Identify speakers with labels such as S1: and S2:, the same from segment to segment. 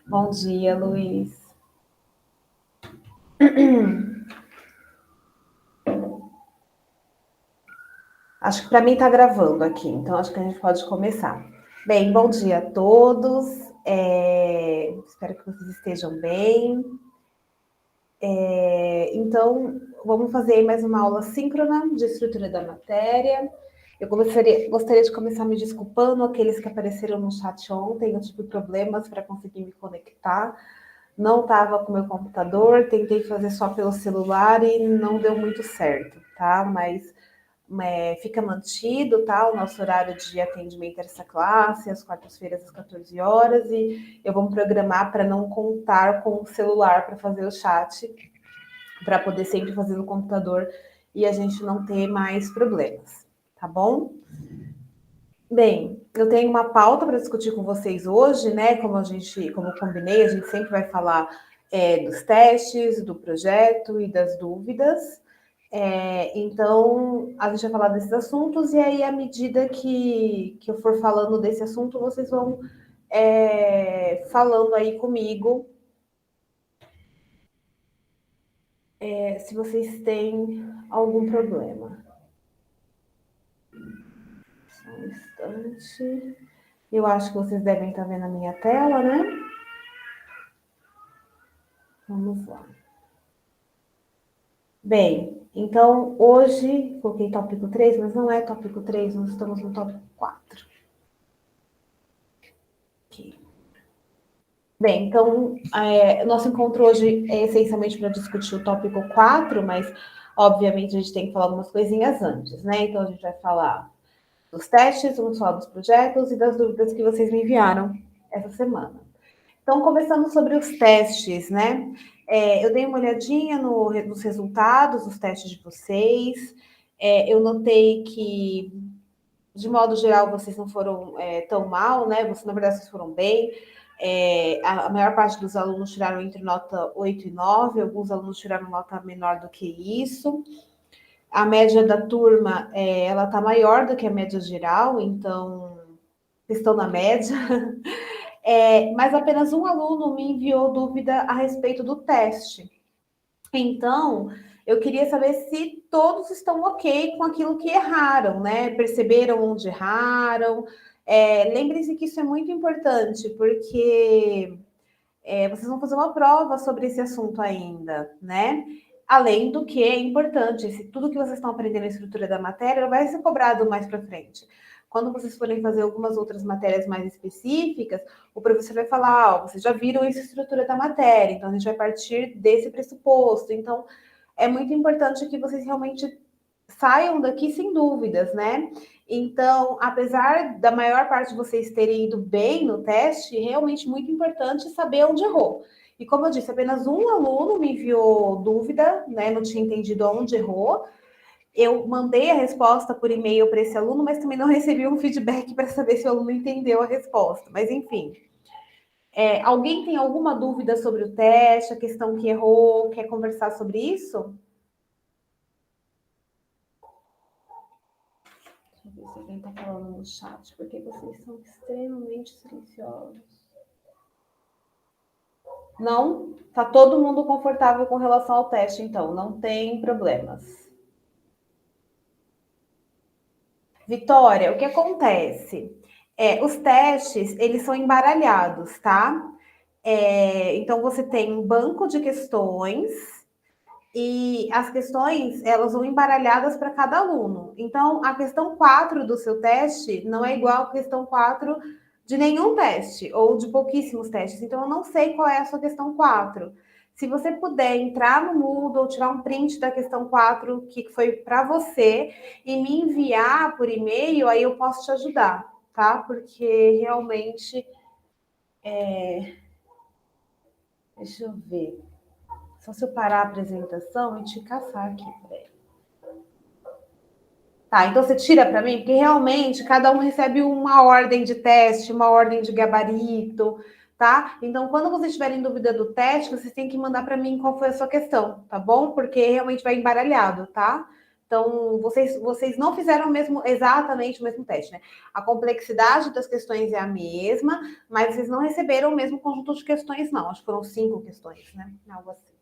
S1: Bom dia, Luiz. Acho que para mim está gravando aqui, então acho que a gente pode começar. Bem, bom dia a todos. Espero que vocês estejam bem. Então, vamos fazer mais uma aula síncrona de estrutura da matéria. Eu gostaria de começar me desculpando aqueles que apareceram no chat ontem. Eu tive problemas para conseguir me conectar. Não estava com meu computador, tentei fazer só pelo celular e não deu muito certo, tá? Mas fica mantido, tá? O nosso horário de atendimento dessa classe, às quartas-feiras, às 14 horas, e eu vou me programar para não contar com o celular para fazer o chat, para poder sempre fazer no computador e a gente não ter mais problemas, tá bom? Bem, eu tenho uma pauta para discutir com vocês hoje, né? Como eu combinei, a gente sempre vai falar dos testes, do projeto e das dúvidas. Então, a gente vai falar desses assuntos, e aí, à medida que eu for falando desse assunto, vocês vão falando aí comigo se vocês têm algum problema. Só um instante. Eu acho que vocês devem estar vendo a minha tela, né? Vamos lá. Bem, então hoje coloquei tópico 3, mas não é tópico 3, nós estamos no tópico 4. Aqui. Bem, então, nosso encontro hoje é essencialmente para discutir o tópico 4, mas, obviamente, a gente tem que falar algumas coisinhas antes, né? Então, a gente vai falar dos testes, vamos falar dos projetos e das dúvidas que vocês me enviaram essa semana. Então, começando sobre os testes, né? Eu dei uma olhadinha nos resultados dos testes de vocês. Eu notei que, de modo geral, vocês não foram tão mal, né? Na verdade, vocês foram bem. A maior parte dos alunos tiraram entre nota 8 e 9, alguns alunos tiraram nota menor do que isso. A média da turma, ela está maior do que a média geral, então vocês estão na média. Mas apenas um aluno me enviou dúvida a respeito do teste. Então, eu queria saber se todos estão ok com aquilo que erraram, né? Perceberam onde erraram. Lembrem-se que isso é muito importante, porque vocês vão fazer uma prova sobre esse assunto ainda, né? Além do que é importante, se tudo que vocês estão aprendendo na estrutura da matéria vai ser cobrado mais para frente. Quando vocês forem fazer algumas outras matérias mais específicas, o professor vai falar, vocês já viram essa estrutura da matéria, então a gente vai partir desse pressuposto. Então, é muito importante que vocês realmente saiam daqui sem dúvidas, né? Então, apesar da maior parte de vocês terem ido bem no teste, realmente muito importante saber onde errou. E como eu disse, apenas um aluno me enviou dúvida, né? Não tinha entendido onde errou. Eu mandei a resposta por e-mail para esse aluno, mas também não recebi um feedback para saber se o aluno entendeu a resposta. Mas enfim, alguém tem alguma dúvida sobre o teste, a questão que errou, quer conversar sobre isso? Deixa eu ver se alguém está falando no chat, porque vocês são extremamente silenciosos. Não? Tá todo mundo confortável com relação ao teste, então, não tem problemas. Vitória, o que acontece? Os testes, eles são embaralhados, tá? Então, você tem um banco de questões e as questões, elas vão embaralhadas para cada aluno. Então, a questão 4 do seu teste não é igual à questão 4 de nenhum teste, ou de pouquíssimos testes. Então, eu não sei qual é a sua questão 4. Se você puder entrar no Moodle, tirar um print da questão 4 que foi para você e me enviar por e-mail, aí eu posso te ajudar, tá? Porque realmente, deixa eu ver. Só se eu parar a apresentação e te caçar aqui, peraí. Tá, então você tira para mim, porque realmente cada um recebe uma ordem de teste, uma ordem de gabarito, tá? Então, quando vocês tiverem dúvida do teste, vocês têm que mandar para mim qual foi a sua questão, tá bom? Porque realmente vai embaralhado, tá? Então, vocês não fizeram exatamente o mesmo teste, né? A complexidade das questões é a mesma, mas vocês não receberam o mesmo conjunto de questões, não. Acho que foram 5 questões, né? Algo assim.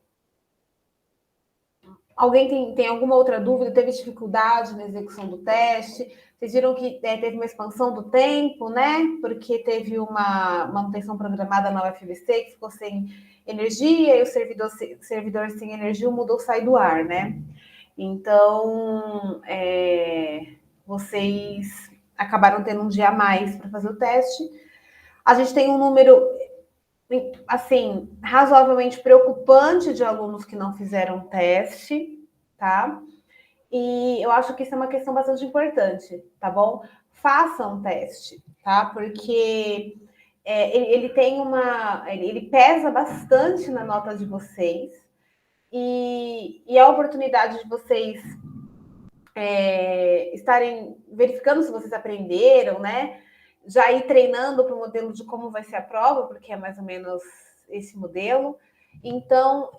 S1: Alguém tem alguma outra dúvida? Teve dificuldade na execução do teste? Vocês viram que teve uma expansão do tempo, né? Porque teve uma manutenção programada na UFBC que ficou sem energia e o servidor sem energia, o Moodle sai do ar, né? Então, vocês acabaram tendo um dia a mais para fazer o teste. A gente tem um número, assim, razoavelmente preocupante de alunos que não fizeram teste, tá? E eu acho que isso é uma questão bastante importante, tá bom? Façam um teste, tá? Porque ele pesa bastante na nota de vocês e a oportunidade de vocês estarem verificando se vocês aprenderam, né? Já ir treinando para o modelo de como vai ser a prova, porque é mais ou menos esse modelo. Então,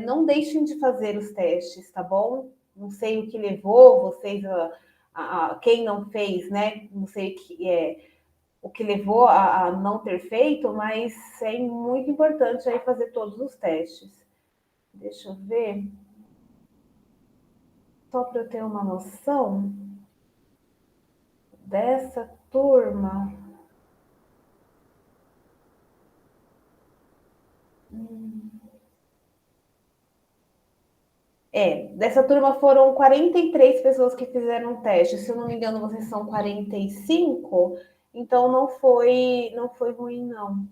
S1: não deixem de fazer os testes, tá bom? Não sei o que levou vocês quem não fez, né? Não sei o que levou a não ter feito, mas é muito importante aí fazer todos os testes. Deixa eu ver. Só para eu ter uma noção dessa turma. Dessa turma foram 43 pessoas que fizeram o teste. Se eu não me engano, vocês são 45, então não foi ruim, não.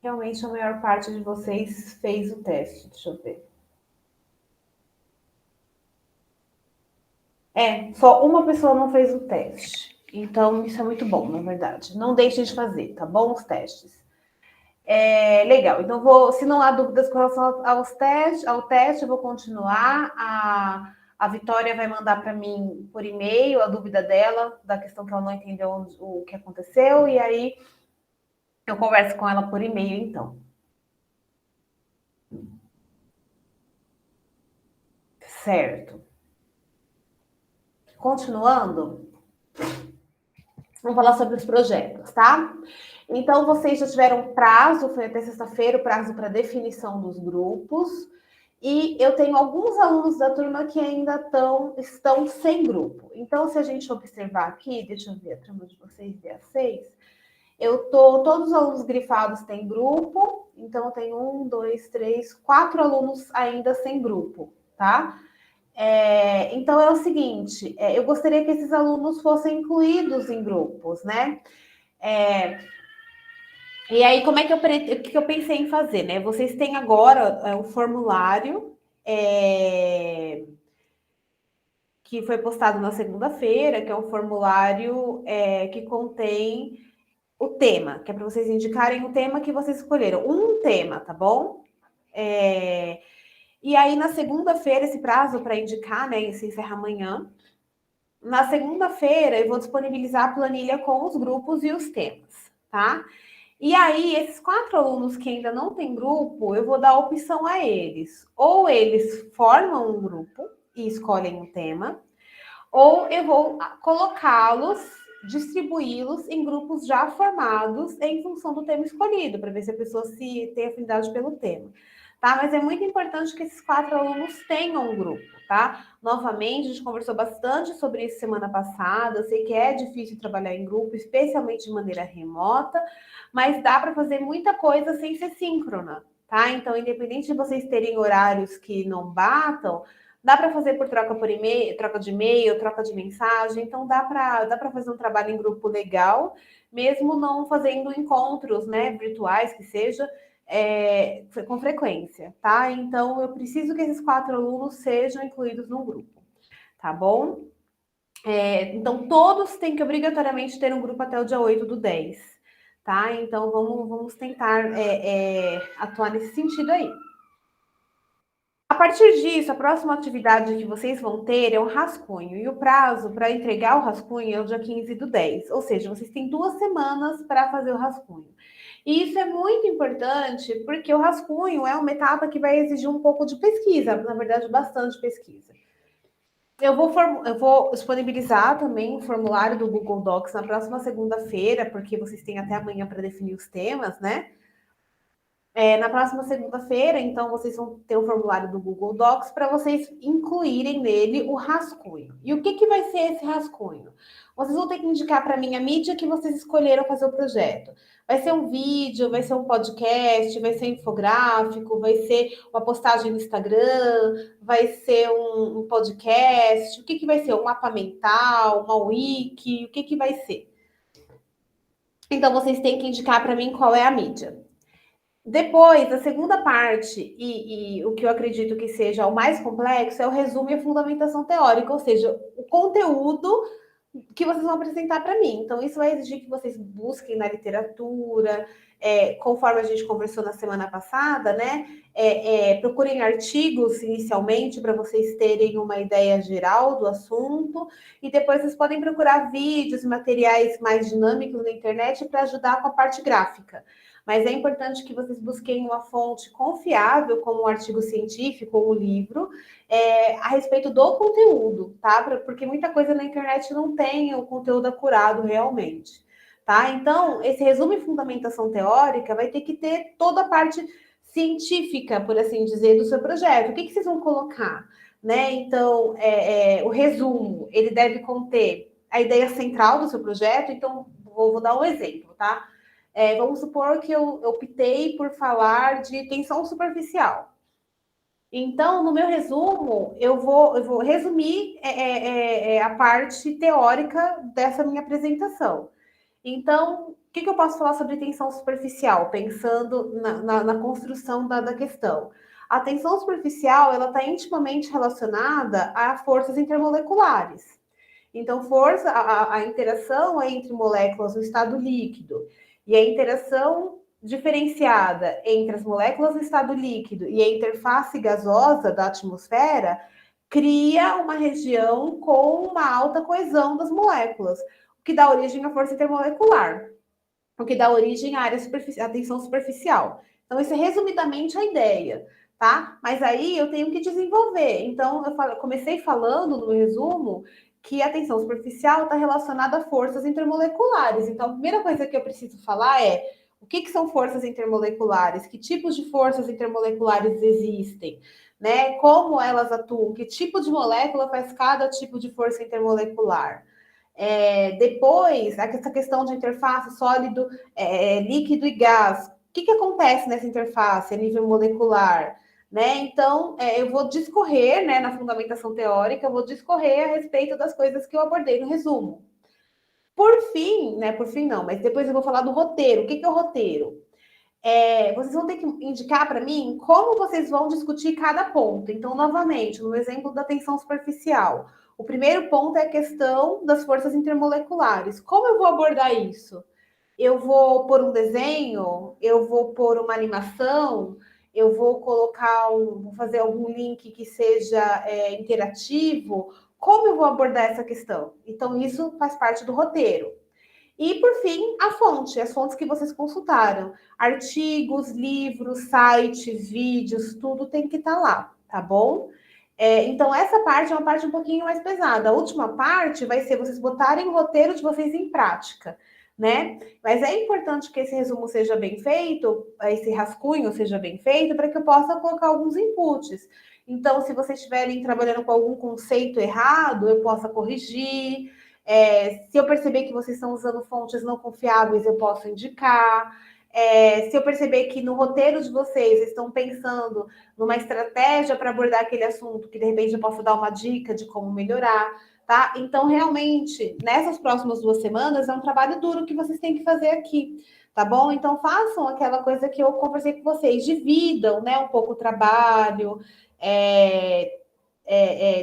S1: Realmente a maior parte de vocês fez o teste. Deixa eu ver. Só uma pessoa não fez o teste. Então, isso é muito bom, na verdade. Não deixem de fazer, tá bom? Os testes. Legal. Então, se não há dúvidas com relação ao teste, eu vou continuar. A Vitória vai mandar para mim por e-mail a dúvida dela, da questão que ela não entendeu o que aconteceu, e aí eu converso com ela por e-mail, então. Certo. Continuando, vamos falar sobre os projetos, tá? Então, vocês já tiveram prazo, foi até sexta-feira, o prazo para definição dos grupos. E eu tenho alguns alunos da turma que ainda estão sem grupo. Então, se a gente observar aqui, deixa eu ver a turma de vocês, dia 6, todos os alunos grifados têm grupo, então eu tenho 1, 2, 3, 4 alunos ainda sem grupo, tá? Então é o seguinte, eu gostaria que esses alunos fossem incluídos em grupos, né? E aí, o que eu pensei em fazer, né? Vocês têm agora o formulário que foi postado na segunda-feira, que é um formulário que contém o tema, que é para vocês indicarem o tema que vocês escolheram. Um tema, tá bom? E aí, na segunda-feira, esse prazo para indicar, né? Se encerra amanhã. Na segunda-feira, eu vou disponibilizar a planilha com os grupos e os temas, tá? E aí, esses 4 alunos que ainda não têm grupo, eu vou dar a opção a eles. Ou eles formam um grupo e escolhem um tema, ou eu vou colocá-los, distribuí-los em grupos já formados em função do tema escolhido, para ver se a pessoa se tem afinidade pelo tema. Tá? Mas é muito importante que esses 4 alunos tenham um grupo, tá? Novamente, a gente conversou bastante sobre isso semana passada. Eu sei que é difícil trabalhar em grupo, especialmente de maneira remota, mas dá para fazer muita coisa sem ser síncrona, tá? Então, independente de vocês terem horários que não batam, dá para fazer por troca por e-mail, troca de e-mail, troca de mensagem. Então, dá para fazer um trabalho em grupo legal, mesmo não fazendo encontros, né, virtuais que seja, com frequência, tá? Então, eu preciso que esses 4 alunos sejam incluídos no grupo, tá bom? Então, todos têm que obrigatoriamente ter um grupo até o dia 8/10, tá? Então, vamos tentar atuar nesse sentido aí. A partir disso, a próxima atividade que vocês vão ter é um rascunho. E o prazo para entregar o rascunho é o dia 15/10. Ou seja, vocês têm 2 semanas para fazer o rascunho. E isso é muito importante porque o rascunho é uma etapa que vai exigir um pouco de pesquisa, na verdade, bastante pesquisa. Eu vou disponibilizar também o formulário do Google Docs na próxima segunda-feira, porque vocês têm até amanhã para definir os temas, né? Na próxima segunda-feira, então, vocês vão ter o formulário do Google Docs para vocês incluírem nele o rascunho. E o que, que vai ser esse rascunho? Vocês vão ter que indicar para mim a mídia que vocês escolheram fazer o projeto. Vai ser um vídeo, vai ser um podcast, vai ser um infográfico, vai ser uma postagem no Instagram, vai ser um podcast. O que, que vai ser? Um mapa mental, uma wiki? O que, que vai ser? Então, vocês têm que indicar para mim qual é a mídia. Depois, a segunda parte, e o que eu acredito que seja o mais complexo, é o resumo e a fundamentação teórica, ou seja, o conteúdo que vocês vão apresentar para mim. Então, isso vai exigir que vocês busquem na literatura, conforme a gente conversou na semana passada, né? Procurem artigos inicialmente para vocês terem uma ideia geral do assunto, e depois vocês podem procurar vídeos e materiais mais dinâmicos na internet para ajudar com a parte gráfica. Mas é importante que vocês busquem uma fonte confiável, como um artigo científico ou um livro, a respeito do conteúdo, tá? Porque muita coisa na internet não tem o conteúdo acurado realmente, tá? Então, esse resumo e fundamentação teórica vai ter que ter toda a parte científica, por assim dizer, do seu projeto. O que, que vocês vão colocar? Né? Então, o resumo, ele deve conter a ideia central do seu projeto. Então, vou dar um exemplo, tá? Vamos supor que eu optei por falar de tensão superficial. Então, no meu resumo, eu vou resumir a parte teórica dessa minha apresentação. Então, o que, que eu posso falar sobre tensão superficial, pensando na construção da questão? A tensão superficial ela está intimamente relacionada a forças intermoleculares. Então, a interação é entre moléculas no estado líquido e a interação diferenciada entre as moléculas no estado líquido e a interface gasosa da atmosfera cria uma região com uma alta coesão das moléculas, o que dá origem à força intermolecular, o que dá origem à área à tensão superficial. Então, isso é resumidamente a ideia, tá? Mas aí eu tenho que desenvolver. Então, comecei falando no resumo que a tensão superficial está relacionada a forças intermoleculares. Então, a primeira coisa que eu preciso falar é o que, que são forças intermoleculares, que tipos de forças intermoleculares existem, né? Como elas atuam, que tipo de molécula faz cada tipo de força intermolecular. Depois, essa questão de interface sólido, líquido e gás. O que, que acontece nessa interface a nível molecular? Né? Então, eu vou discorrer, né, na fundamentação teórica, eu vou discorrer a respeito das coisas que eu abordei no resumo. Por fim, né, por fim não, mas depois eu vou falar do roteiro. O que, que é o roteiro? Vocês vão ter que indicar para mim como vocês vão discutir cada ponto. Então, novamente, no exemplo da tensão superficial, o primeiro ponto é a questão das forças intermoleculares. Como eu vou abordar isso? Eu vou pôr um desenho, eu vou pôr uma animação, eu vou vou fazer algum link que seja interativo. Como eu vou abordar essa questão? Então, isso faz parte do roteiro. E, por fim, a fonte, as fontes que vocês consultaram. Artigos, livros, sites, vídeos, tudo tem que estar lá, tá bom? Então, essa parte é uma parte um pouquinho mais pesada. A última parte vai ser vocês botarem o roteiro de vocês em prática, né? Mas é importante que esse resumo seja bem feito, esse rascunho seja bem feito, para que eu possa colocar alguns inputs. Então, se vocês estiverem trabalhando com algum conceito errado, eu possa corrigir. Se eu perceber que vocês estão usando fontes não confiáveis, eu posso indicar. Se eu perceber que no roteiro de vocês estão pensando numa estratégia para abordar aquele assunto, que de repente eu posso dar uma dica de como melhorar, tá? Então, realmente, nessas próximas 2 semanas, é um trabalho duro que vocês têm que fazer aqui, tá bom? Então, façam aquela coisa que eu conversei com vocês, dividam, né, um pouco o trabalho,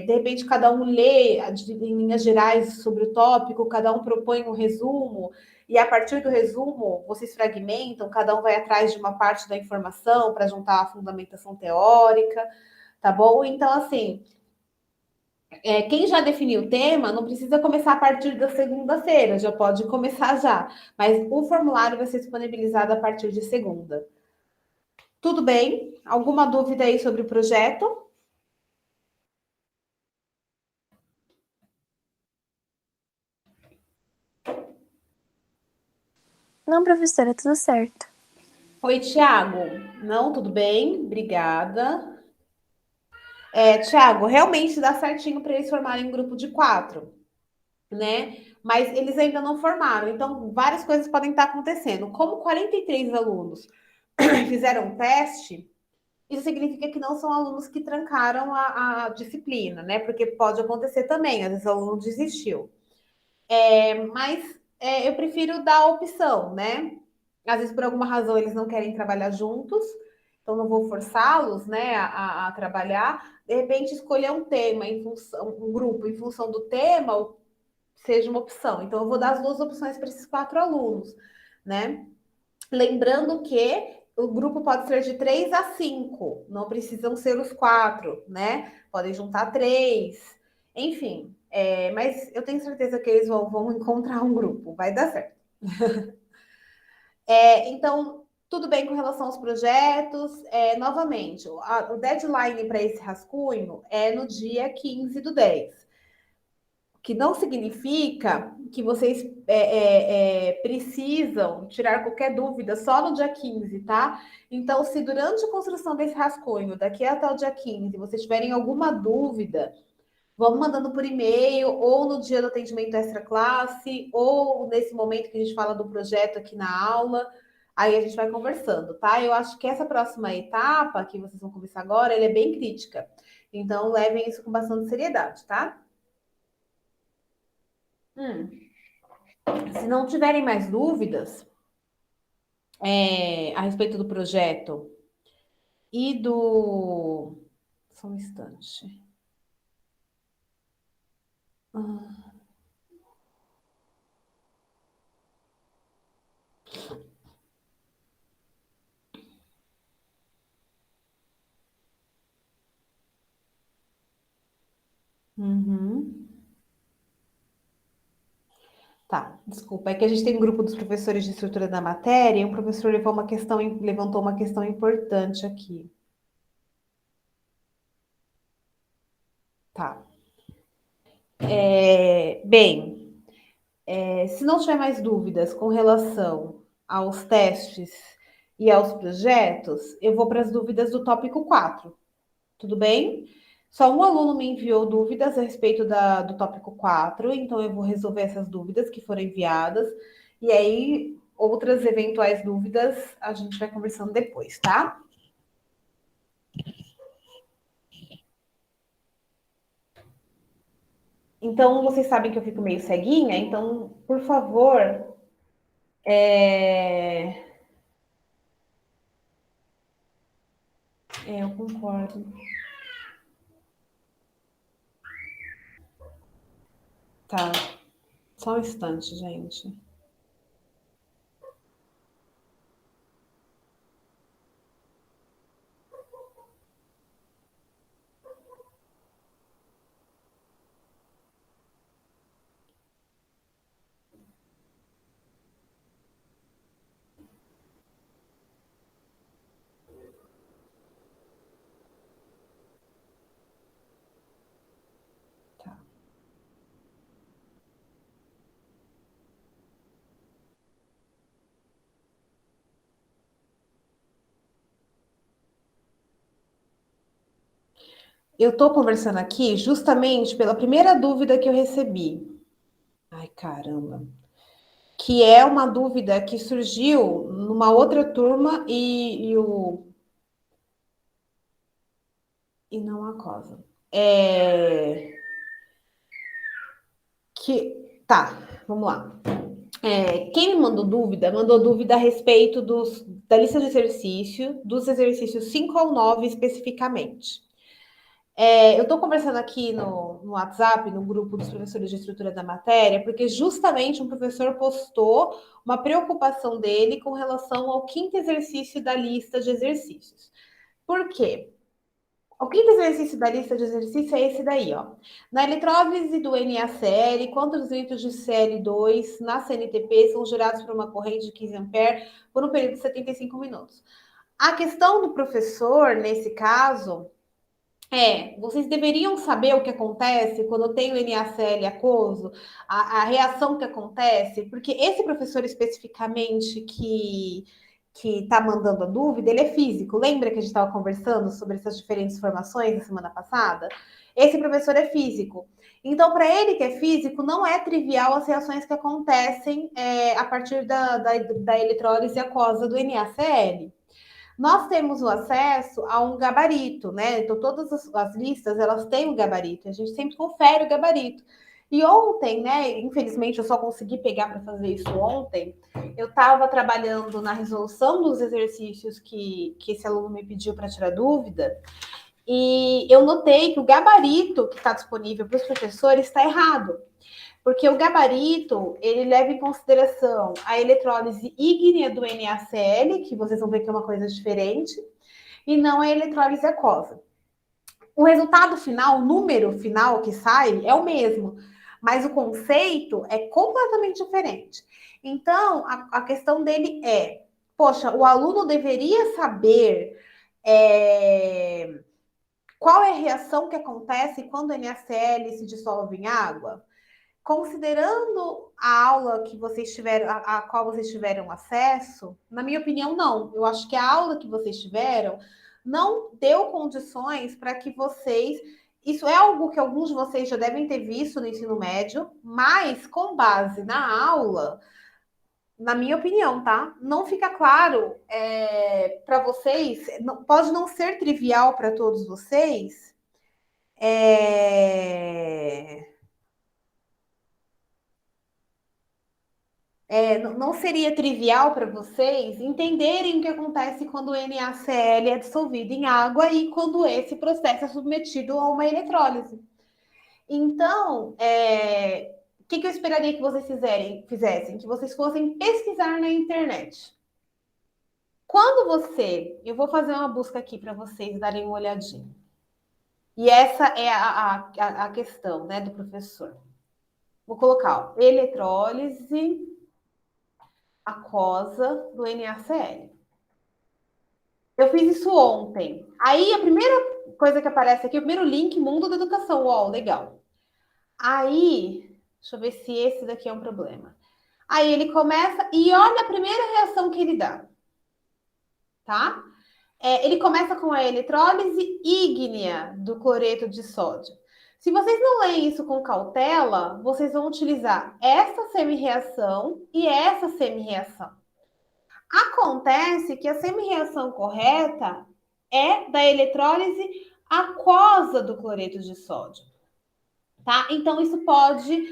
S1: de repente cada um lê em linhas gerais sobre o tópico, cada um propõe um resumo, e a partir do resumo vocês fragmentam, cada um vai atrás de uma parte da informação para juntar a fundamentação teórica, tá bom? Então, assim, quem já definiu o tema não precisa começar a partir da segunda-feira, já pode começar já, mas o formulário vai ser disponibilizado a partir de segunda. Tudo bem? Alguma dúvida aí sobre o projeto?
S2: Não, professora, tudo certo.
S1: Oi, Tiago. Não, tudo bem? Obrigada. Tiago, realmente dá certinho para eles formarem um grupo de 4, né? Mas eles ainda não formaram, então várias coisas podem estar acontecendo. Como 43 alunos fizeram um teste, isso significa que não são alunos que trancaram a disciplina, né? Porque pode acontecer também, às vezes o aluno desistiu. Mas eu prefiro dar a opção, né? Às vezes, por alguma razão, eles não querem trabalhar juntos, então não vou forçá-los, né, a trabalhar. De repente, escolher um tema em função, um grupo em função do tema, seja uma opção. Então, eu vou dar as duas opções para esses 4 alunos, né? Lembrando que o grupo pode ser de 3 a 5, não precisam ser os 4, né? Podem juntar 3, enfim. Mas eu tenho certeza que eles vão encontrar um grupo, vai dar certo. Então, tudo bem com relação aos projetos. Novamente, o deadline para esse rascunho é no dia 15/10, que não significa que vocês precisam tirar qualquer dúvida só no dia 15, tá? Então, se durante a construção desse rascunho, daqui até o dia 15, vocês tiverem alguma dúvida, vão mandando por e-mail, ou no dia do atendimento extra classe, ou nesse momento que a gente fala do projeto aqui na aula. Aí a gente vai conversando, tá? Eu acho que essa próxima etapa que vocês vão começar agora, ela é bem crítica. Então, levem isso com bastante seriedade, tá? Hum. Se não tiverem mais dúvidas a respeito do projeto e do. Só um instante. Ah, uhum. Tá, desculpa. É que a gente tem um grupo dos professores de estrutura da matéria e um professor levantou uma questão importante aqui. Tá. Bem, se não tiver mais dúvidas com relação aos testes e aos projetos, eu vou para as dúvidas do tópico 4. Tudo bem? Só um aluno me enviou dúvidas a respeito do tópico 4, então eu vou resolver essas dúvidas que foram enviadas, e aí outras eventuais dúvidas a gente vai conversando depois, tá? Então, vocês sabem que eu fico meio ceguinha, então, por favor, eu concordo. Tá, só um instante, gente. Tá. Eu estou conversando aqui justamente pela primeira dúvida que eu recebi. Ai, caramba. Que é uma dúvida que surgiu numa outra turma e não a cosa. Tá, vamos lá. Quem me mandou dúvida a respeito da lista de exercício, dos exercícios 5 ao 9 especificamente. Eu estou conversando aqui no WhatsApp, no grupo dos professores de estrutura da matéria, porque justamente um professor postou uma preocupação dele com relação ao quinto exercício da lista de exercícios. Por quê? O quinto exercício da lista de exercícios é esse daí, ó. Na eletrólise do NaCl, quantos litros de Cl2 na CNTP são gerados por uma corrente de 15 amperes por um período de 75 minutos? A questão do professor, nesse caso, Vocês deveriam saber o que acontece quando eu tenho NaCl aquoso, a reação que acontece, porque esse professor especificamente que está mandando a dúvida, ele é físico. Lembra que a gente estava conversando sobre essas diferentes formações na semana passada? Esse professor é físico. Então, para ele que é físico, não é trivial as reações que acontecem a partir da eletrólise aquosa do NaCl. Nós temos o acesso a um gabarito, né? Então, todas as listas, elas têm um gabarito. A gente sempre confere o gabarito. E ontem, né? Infelizmente, eu só consegui pegar para fazer isso ontem. Eu estava trabalhando na resolução dos exercícios que esse aluno me pediu para tirar dúvida. E eu notei que o gabarito que está disponível para os professores está errado. Porque o gabarito, ele leva em consideração a eletrólise ígnea do NaCl, que vocês vão ver que é uma coisa diferente, e não a eletrólise aquosa. O resultado final, o número final que sai é o mesmo, mas o conceito é completamente diferente. Então, a questão dele é, poxa, o aluno deveria saber qual é a reação que acontece quando o NaCl se dissolve em água? Considerando a aula que vocês tiveram, a qual vocês tiveram acesso, na minha opinião, não. Eu acho que a aula que vocês tiveram não deu condições para que vocês. Isso é algo que alguns de vocês já devem ter visto no ensino médio, mas com base na aula, na minha opinião, tá? Não fica claro para vocês, pode não ser trivial para todos vocês. Não seria trivial para vocês entenderem o que acontece quando o NaCl é dissolvido em água e quando esse processo é submetido a uma eletrólise. Então, o que eu esperaria que vocês fizessem? Que vocês fossem pesquisar na internet. Eu vou fazer uma busca aqui para vocês darem uma olhadinha. E essa é a questão, né, do professor. Vou colocar, ó, eletrólise aquosa do NaCl. Eu fiz isso ontem. Aí a primeira coisa que aparece aqui, o primeiro link, mundo da educação. Uau, legal. Aí, deixa eu ver se esse daqui é um problema. Aí ele começa e olha a primeira reação que ele dá. Tá? Ele começa com a eletrólise ígnea do cloreto de sódio. Se vocês não leem isso com cautela, vocês vão utilizar essa semi-reação e essa semi-reação. Acontece que a semi-reação correta é da eletrólise aquosa do cloreto de sódio, tá? Então isso pode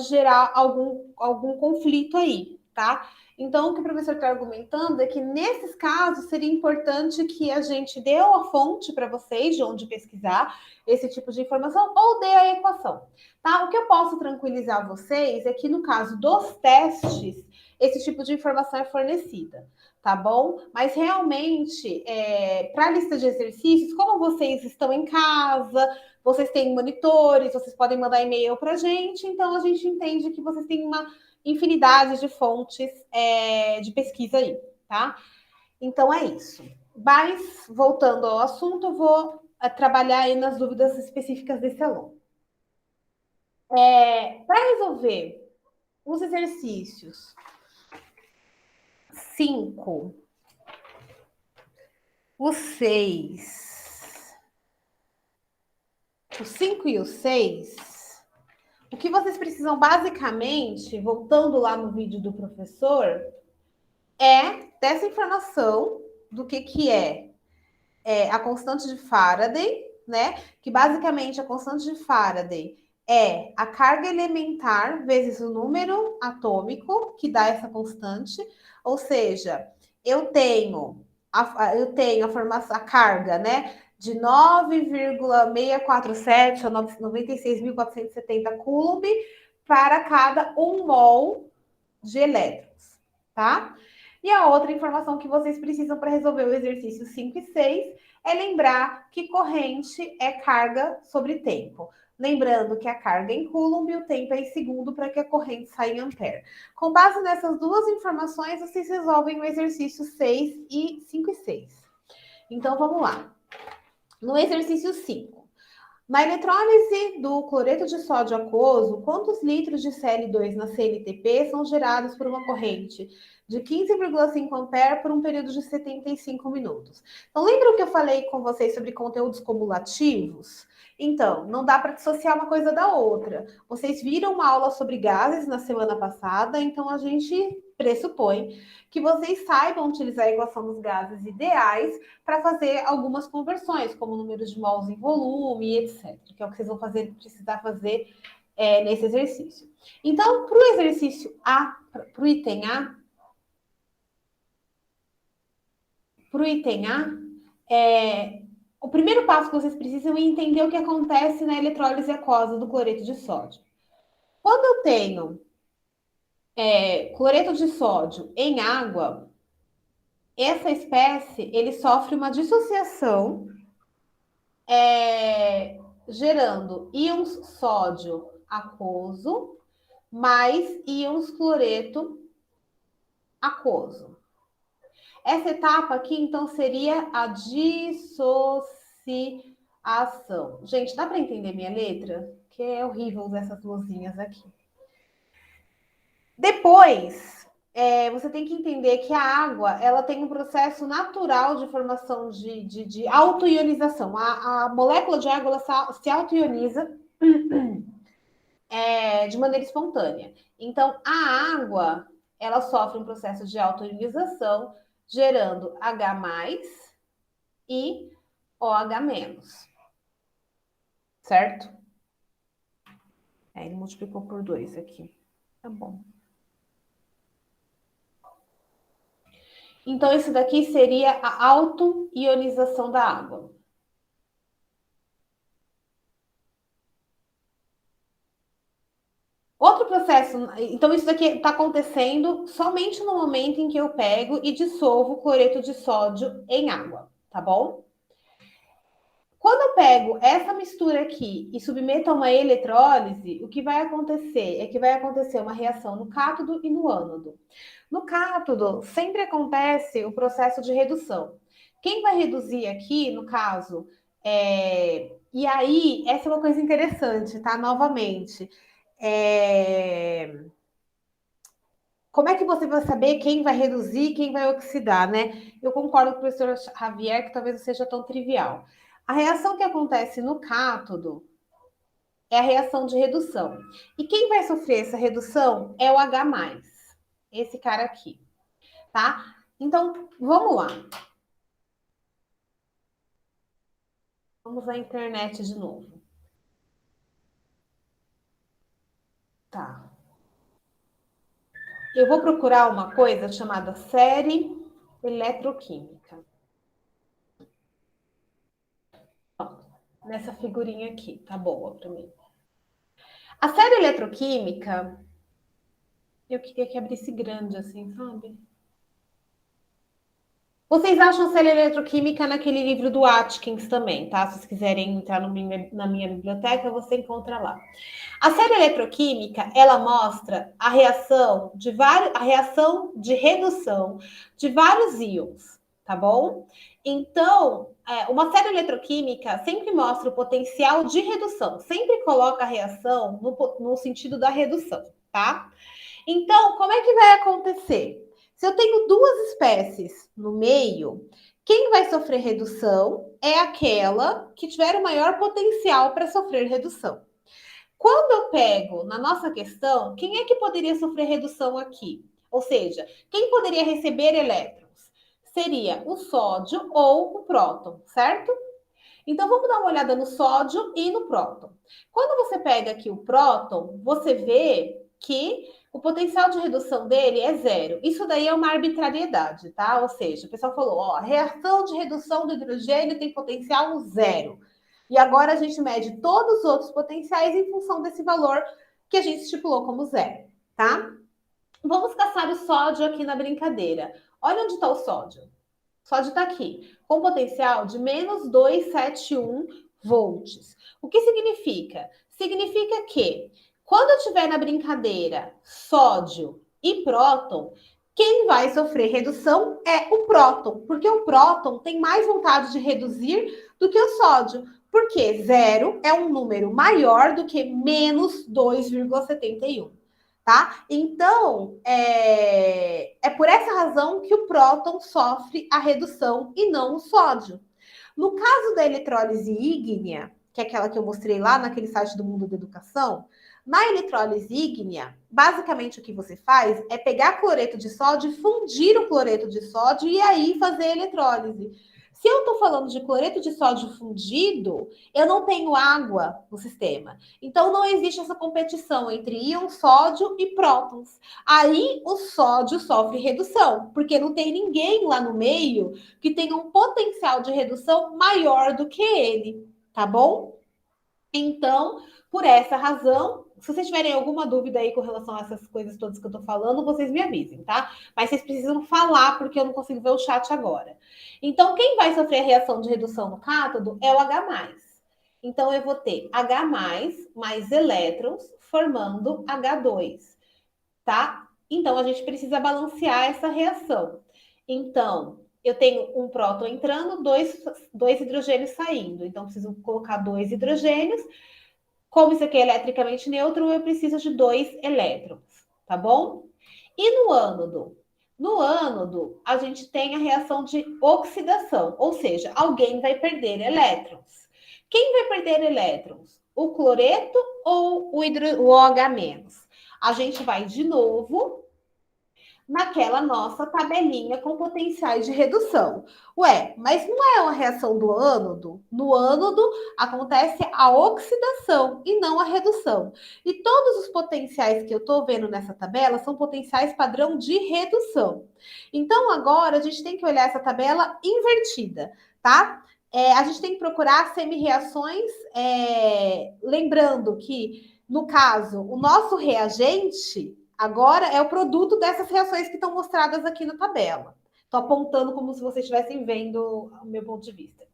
S1: gerar algum conflito aí, tá? Então o que o professor está argumentando é que nesses casos seria importante que a gente dê a fonte para vocês de onde pesquisar esse tipo de informação ou dê a equação, tá? O que eu posso tranquilizar vocês é que no caso dos testes esse tipo de informação é fornecida, tá bom? Mas realmente, para a lista de exercícios, como vocês estão em casa, vocês têm monitores, vocês podem mandar e-mail para a gente, então a gente entende que vocês têm uma infinidade de fontes de pesquisa aí, tá? Então é isso. Mas, voltando ao assunto, eu vou trabalhar aí nas dúvidas específicas desse aluno. Para resolver os exercícios 5, o 6, o 5 e o 6, o que vocês precisam basicamente, voltando lá no vídeo do professor, é dessa informação do que é a constante de Faraday, né? Que basicamente a constante de Faraday é a carga elementar vezes o número atômico que dá essa constante, ou seja, eu tenho a carga, né, de 9,647 ou 96.470 coulomb para cada 1 mol de elétrons, tá? E a outra informação que vocês precisam para resolver o exercício 5 e 6 é lembrar que corrente é carga sobre tempo. Lembrando que a carga é em coulomb e o tempo é em segundo para que a corrente saia em ampere. Com base nessas duas informações, vocês resolvem o exercício 6 e 5 e 6. Então, vamos lá. No exercício 5, na eletrólise do cloreto de sódio aquoso, quantos litros de Cl2 na CNTP são gerados por uma corrente de 15,5 ampere por um período de 75 minutos? Então, lembra o que eu falei com vocês sobre conteúdos cumulativos? Então, não dá para dissociar uma coisa da outra. Vocês viram uma aula sobre gases na semana passada, então a gente pressupõe que vocês saibam utilizar a equação dos gases ideais para fazer algumas conversões, como número de mols em volume, etc., que é o que vocês vão precisar fazer nesse exercício. Então, para o exercício A, para o item A, o primeiro passo que vocês precisam é entender o que acontece na eletrólise aquosa do cloreto de sódio. Quando eu tenho cloreto de sódio em água, essa espécie ele sofre uma dissociação gerando íons sódio aquoso mais íons cloreto aquoso. Essa etapa aqui, então, seria a dissociação. Gente, dá para entender minha letra? Que é horrível usar essas luzinhas aqui. Depois, você tem que entender que a água ela tem um processo natural de formação de autoionização. A molécula de água ela se autoioniza de maneira espontânea. Então, a água ela sofre um processo de autoionização, gerando H+, e OH-. Certo? Ele multiplicou por 2 aqui. Tá bom. Então, isso daqui seria a autoionização da água. Outro processo, então isso daqui está acontecendo somente no momento em que eu pego e dissolvo o cloreto de sódio em água, tá bom? Quando eu pego essa mistura aqui e submeto a uma eletrólise, o que vai acontecer é que vai acontecer uma reação no cátodo e no ânodo. No cátodo, sempre acontece o processo de redução. Quem vai reduzir aqui, no caso, e aí, essa é uma coisa interessante, tá? Novamente, como é que você vai saber quem vai reduzir e quem vai oxidar, né? Eu concordo com o professor Javier que talvez não seja tão trivial. A reação que acontece no cátodo é a reação de redução. E quem vai sofrer essa redução é o H+, esse cara aqui, tá? Então, vamos lá. Vamos à internet de novo. Tá. Eu vou procurar uma coisa chamada série eletroquímica. Nessa figurinha aqui, tá boa para mim. A série eletroquímica, eu queria que abrisse grande assim, sabe? Vocês acham série eletroquímica naquele livro do Atkins também, tá? Se vocês quiserem entrar na minha biblioteca, você encontra lá. A série eletroquímica, ela mostra a reação de redução de vários íons, tá bom? Então, uma série eletroquímica sempre mostra o potencial de redução, sempre coloca a reação no sentido da redução, tá? Então, como é que vai acontecer? Se eu tenho duas espécies no meio, quem vai sofrer redução é aquela que tiver o maior potencial para sofrer redução. Quando eu pego na nossa questão, quem é que poderia sofrer redução aqui? Ou seja, quem poderia receber elétrons? Seria o sódio ou o próton, certo? Então, vamos dar uma olhada no sódio e no próton. Quando você pega aqui o próton, você vê que o potencial de redução dele é 0. Isso daí é uma arbitrariedade, tá? Ou seja, o pessoal falou, ó, a reação de redução do hidrogênio tem potencial 0. E agora a gente mede todos os outros potenciais em função desse valor que a gente estipulou como 0, tá? Vamos caçar o sódio aqui na brincadeira. Olha onde está o sódio. O sódio está aqui, com potencial de menos 271 volts. O que significa? Significa que quando eu tiver na brincadeira sódio e próton, Quem vai sofrer redução é o próton, porque o próton tem mais vontade de reduzir do que o sódio. Porque zero é um número maior do que menos 2,71. Tá? Então, é por essa razão que o próton sofre a redução e não o sódio. No caso da eletrólise ígnea, que é aquela que eu mostrei lá naquele site do Mundo da Educação, na eletrólise ígnea, basicamente o que você faz é pegar cloreto de sódio e fundir o cloreto de sódio e aí fazer a eletrólise. Se eu estou falando de cloreto de sódio fundido, eu não tenho água no sistema. Então não existe essa competição entre íon sódio e prótons. Aí o sódio sofre redução, porque não tem ninguém lá no meio que tenha um potencial de redução maior do que ele, tá bom? Então, por essa razão, se vocês tiverem alguma dúvida aí com relação a essas coisas todas que eu tô falando, vocês me avisem, tá? Mas vocês precisam falar, porque eu não consigo ver o chat agora. Então, quem vai sofrer a reação de redução no cátodo é o H+. Então, eu vou ter H+, mais elétrons, formando H2, tá? Então, a gente precisa balancear essa reação. Então, eu tenho um próton entrando, dois hidrogênios saindo. Então, preciso colocar 2 hidrogênios. Como isso aqui é eletricamente neutro, eu preciso de 2 elétrons, tá bom? E no ânodo? No ânodo, a gente tem a reação de oxidação, ou seja, alguém vai perder elétrons. Quem vai perder elétrons? O cloreto ou o OH-? A gente vai de novo naquela nossa tabelinha com potenciais de redução. Ué, mas não é uma reação do ânodo? No ânodo acontece a oxidação e não a redução. E todos os potenciais que eu estou vendo nessa tabela são potenciais padrão de redução. Então agora a gente tem que olhar essa tabela invertida, tá? A gente tem que procurar semi-reações, lembrando que, no caso, o nosso reagente agora é o produto dessas reações que estão mostradas aqui na tabela. Estou apontando como se vocês estivessem vendo o meu ponto de vista.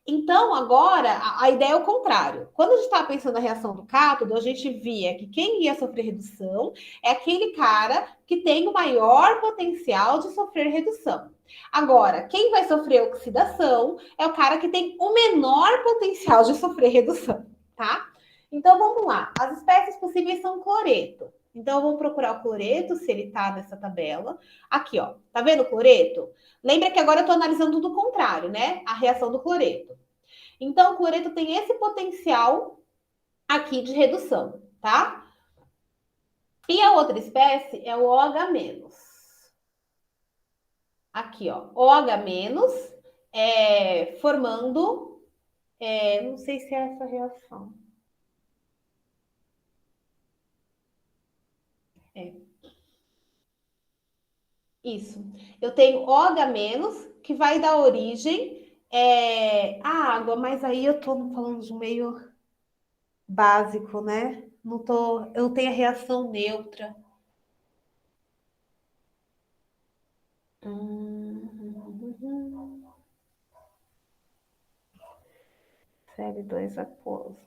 S1: Então, agora, a ideia é o contrário. Quando a gente estava pensando na reação do cátodo, a gente via que quem ia sofrer redução é aquele cara que tem o maior potencial de sofrer redução. Agora, quem vai sofrer oxidação é o cara que tem o menor potencial de sofrer redução, tá? Então, vamos lá. As espécies possíveis são cloreto. Então, vamos procurar o cloreto, se ele está nessa tabela. Aqui, ó. Tá vendo o cloreto? Lembra que agora eu estou analisando do contrário, né? A reação do cloreto. Então, o cloreto tem esse potencial aqui de redução, tá? E a outra espécie é o OH-. Aqui, ó. OH-, formando... não sei se é essa reação. Isso. Eu tenho OH-, que vai dar origem à água, mas aí eu tô falando de meio básico, né? Não tô, eu não tenho a reação neutra. Cl2 aquoso.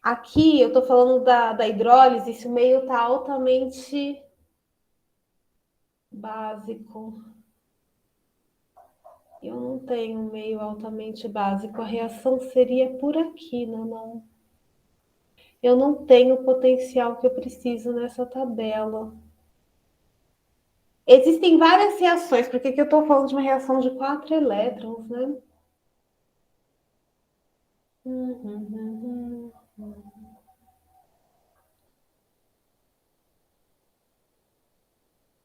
S1: Aqui eu tô falando da hidrólise, esse meio tá altamente básico. Eu não tenho meio altamente básico. A reação seria por aqui, não. Eu não tenho o potencial que eu preciso nessa tabela. Existem várias reações, porque aqui eu estou falando de uma reação de 4 elétrons, né?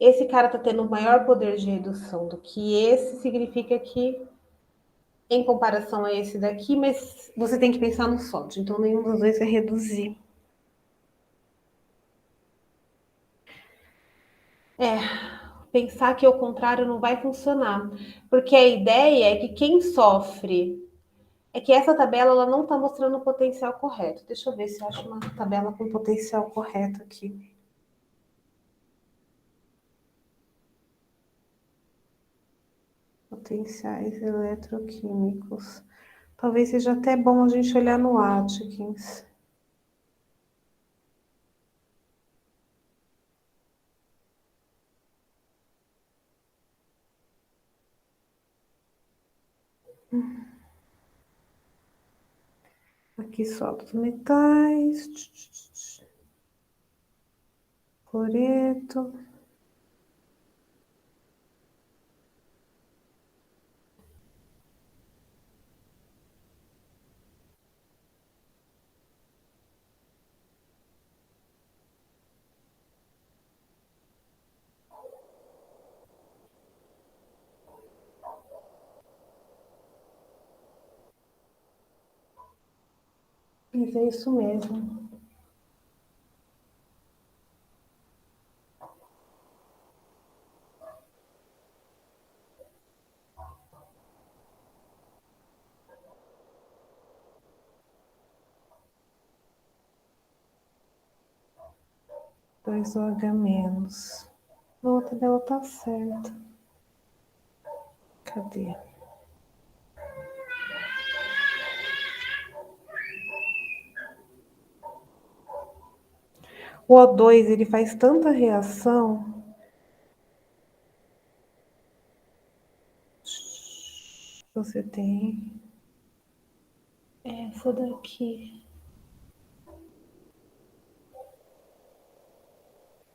S1: Esse cara está tendo maior poder de redução do que esse, significa que, em comparação a esse daqui, mas você tem que pensar no sódio, então nenhum dos dois vai reduzir. Pensar que o contrário não vai funcionar, porque a ideia é que quem sofre é que essa tabela ela não está mostrando o potencial correto. Deixa eu ver se eu acho uma tabela com potencial correto aqui. Potenciais eletroquímicos. Talvez seja até bom a gente olhar no Atkins. Aqui solta os metais. Cloreto. Mas é isso mesmo. Dois OH menos. A outra dela tá certa. Cadê? O O2, ele faz tanta reação. Você tem essa daqui.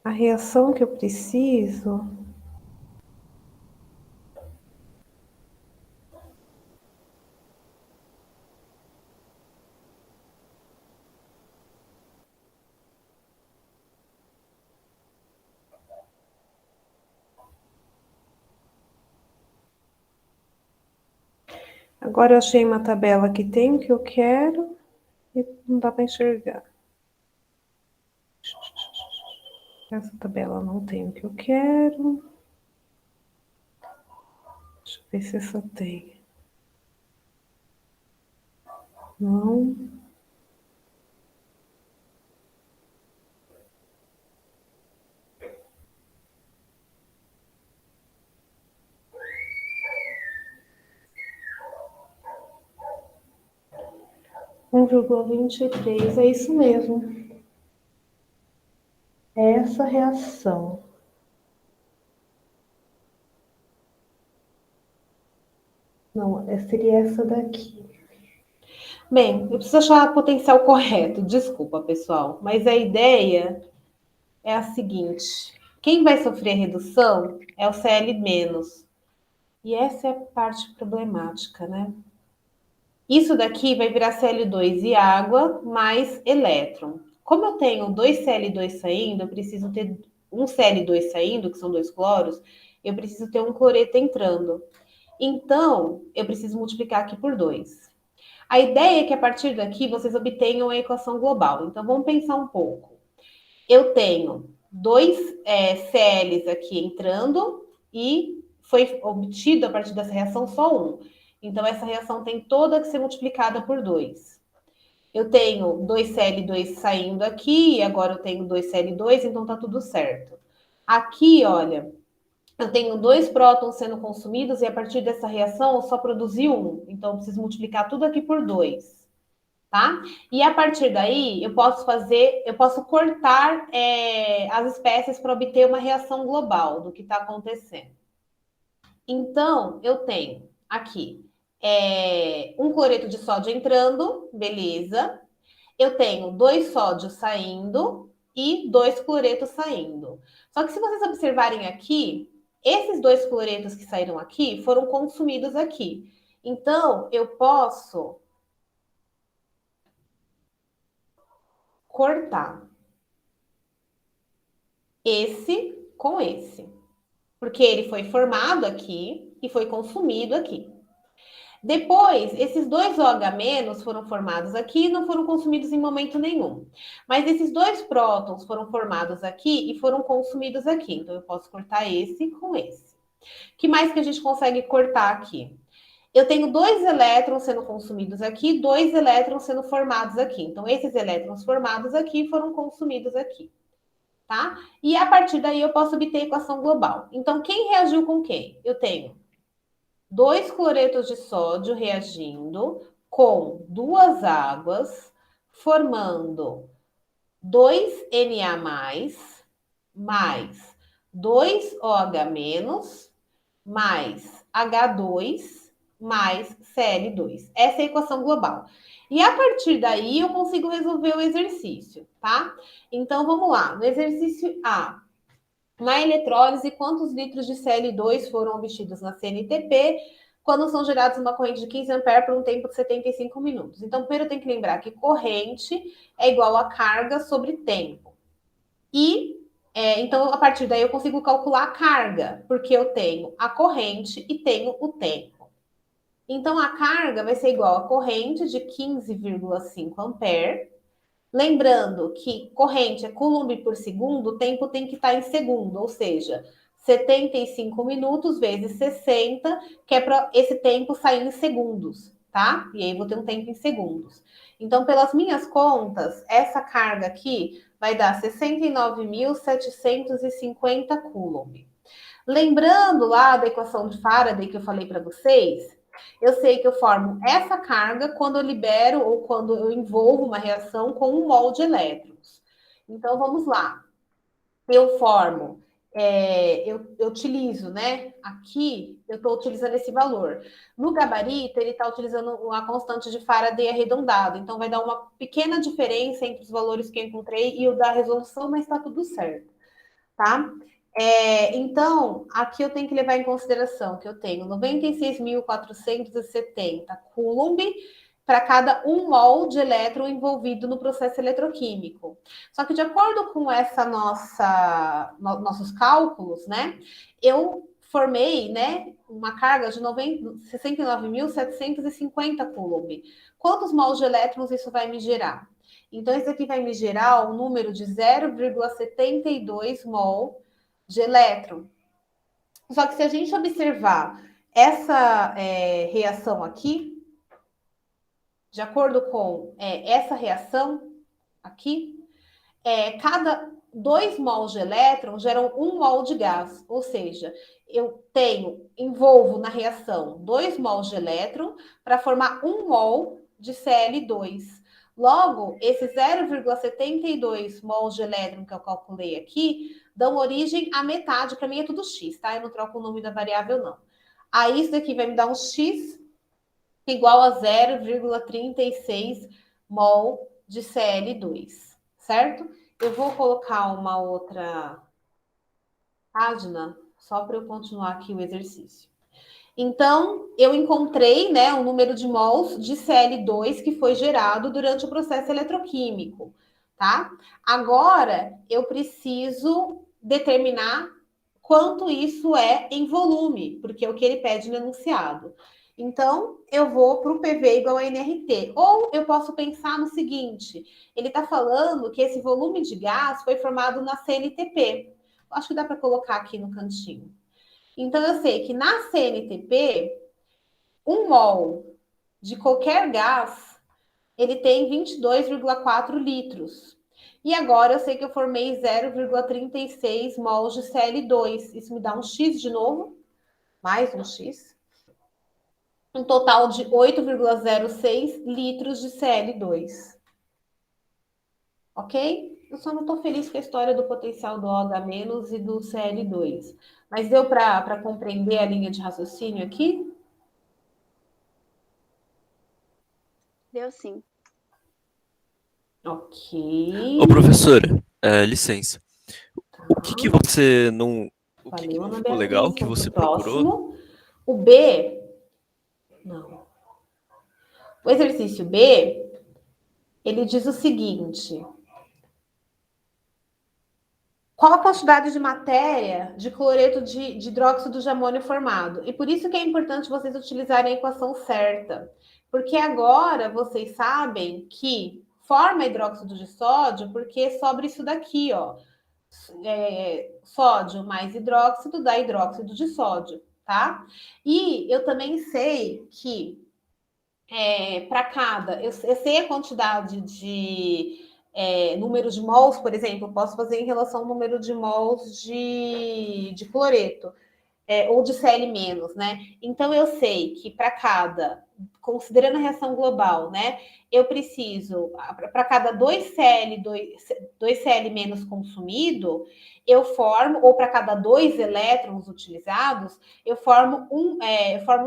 S1: A reação que eu preciso. Agora eu achei uma tabela que tem o que eu quero e não dá para enxergar. Essa tabela não tem o que eu quero. Deixa eu ver se essa tem. Não. Um 1,23, é isso mesmo. É essa reação. Não, seria essa daqui. Bem, eu preciso achar o potencial correto. Desculpa, pessoal, mas a ideia é a seguinte: quem vai sofrer redução é o Cl-. E essa é a parte problemática, né? Isso daqui vai virar Cl2 e água mais elétron. Como eu tenho dois Cl2 saindo, eu preciso ter um Cl2 saindo, que são dois cloros, eu preciso ter um cloreto entrando. Então, eu preciso multiplicar aqui por 2. A ideia é que a partir daqui vocês obtenham a equação global. Então, vamos pensar um pouco. Eu tenho dois Cls aqui entrando e foi obtido a partir dessa reação só um. Então, essa reação tem toda que ser multiplicada por 2. Eu tenho 2Cl2 saindo aqui, e agora eu tenho 2Cl2, então tá tudo certo. Aqui, olha, eu tenho dois prótons sendo consumidos e a partir dessa reação eu só produzi um. Então, eu preciso multiplicar tudo aqui por 2. Tá? E a partir daí eu posso cortar as espécies para obter uma reação global do que está acontecendo. Então, eu tenho aqui um cloreto de sódio entrando, beleza. Eu tenho dois sódios saindo e dois cloretos saindo. Só que se vocês observarem aqui, esses dois cloretos que saíram aqui foram consumidos aqui. Então, eu posso cortar esse com esse, porque ele foi formado aqui e foi consumido aqui. Depois, esses dois OH- foram formados aqui e não foram consumidos em momento nenhum. Mas esses dois prótons foram formados aqui e foram consumidos aqui. Então, eu posso cortar esse com esse. O que mais que a gente consegue cortar aqui? Eu tenho dois elétrons sendo consumidos aqui, dois elétrons sendo formados aqui. Então, esses elétrons formados aqui foram consumidos aqui. Tá? E a partir daí eu posso obter a equação global. Então, quem reagiu com quem? Eu tenho dois cloretos de sódio reagindo com duas águas, formando 2Na+, mais 2OH-, mais H2, mais Cl2. Essa é a equação global. E a partir daí eu consigo resolver o exercício, tá? Então vamos lá. No exercício A, na eletrólise, quantos litros de Cl2 foram obtidos na CNTP quando são gerados uma corrente de 15 amperes por um tempo de 75 minutos? Então, primeiro eu tenho que lembrar que corrente é igual a carga sobre tempo. E, então, a partir daí eu consigo calcular a carga, porque eu tenho a corrente e tenho o tempo. Então, a carga vai ser igual a corrente de 15,5 amperes. Lembrando que corrente é coulomb por segundo, o tempo tem que estar em segundo, ou seja, 75 minutos vezes 60, que é para esse tempo sair em segundos, tá? E aí vou ter um tempo em segundos. Então, pelas minhas contas, essa carga aqui vai dar 69.750 coulomb. Lembrando lá da equação de Faraday que eu falei para vocês, eu sei que eu formo essa carga quando eu libero ou quando eu envolvo uma reação com 1 mol de elétrons. Então, vamos lá. Eu formo, eu utilizo, né? Aqui, eu estou utilizando esse valor. No gabarito, ele está utilizando a constante de Faraday arredondado. Então, vai dar uma pequena diferença entre os valores que eu encontrei e o da resolução, mas está tudo certo, tá? Então, aqui eu tenho que levar em consideração que eu tenho 96.470 coulomb para cada 1 mol de elétron envolvido no processo eletroquímico. Só que de acordo com nossos cálculos, né, eu formei, né, uma carga de 69.750 coulomb. Quantos mols de elétrons isso vai me gerar? Então, isso aqui vai me gerar um número de 0,72 mol de elétron. Só que se a gente observar essa reação aqui, de acordo com essa reação aqui, cada 2 mols de elétron geram 1 mol de gás, ou seja, eu envolvo na reação 2 mols de elétron para formar 1 mol de Cl2. Logo, esse 0,72 mols de elétron que eu calculei aqui dão origem à metade, para mim é tudo x, tá? Eu não troco o nome da variável, não. Aí isso daqui vai me dar um x igual a 0,36 mol de Cl2, certo? Eu vou colocar uma outra página só para eu continuar aqui o exercício. Então, eu encontrei, né, o número de mols de Cl2 que foi gerado durante o processo eletroquímico, tá? Agora, eu preciso determinar quanto isso é em volume, porque é o que ele pede no enunciado. Então, eu vou para o PV igual a nRT. Ou eu posso pensar no seguinte, ele está falando que esse volume de gás foi formado na CNTP. Acho que dá para colocar aqui no cantinho. Então, eu sei que na CNTP, 1 mol de qualquer gás, ele tem 22,4 litros. E agora eu sei que eu formei 0,36 mols de Cl2. Isso me dá um X de novo, mais um X. Um total de 8,06 litros de Cl2. Ok? Eu só não estou feliz com a história do potencial do OH- e do Cl2. Mas deu para compreender a linha de raciocínio aqui?
S2: Deu sim.
S1: Ok.
S3: Ô, professora, licença.
S1: Tá.
S3: O que você não... O que
S1: Valeu,
S3: não
S1: Ana
S3: ficou
S1: Beatriz.
S3: legal que
S1: Vamos
S3: você
S1: pro
S3: procurou?
S1: próximo. O B... Não. O exercício B, ele diz o seguinte... Qual a quantidade de matéria de cloreto de hidróxido de amônio formado? E por isso que é importante vocês utilizarem a equação certa. Porque agora vocês sabem que forma hidróxido de sódio porque sobra isso daqui, ó. Sódio mais hidróxido dá hidróxido de sódio, tá? E eu também sei que para cada... Eu sei a quantidade de... número de mols, por exemplo, eu posso fazer em relação ao número de mols de cloreto, ou de Cl-, né? Então, eu sei que para cada, considerando a reação global, né? Eu preciso, para cada 2Cl consumido, eu formo, ou para cada 2 elétrons utilizados, eu formo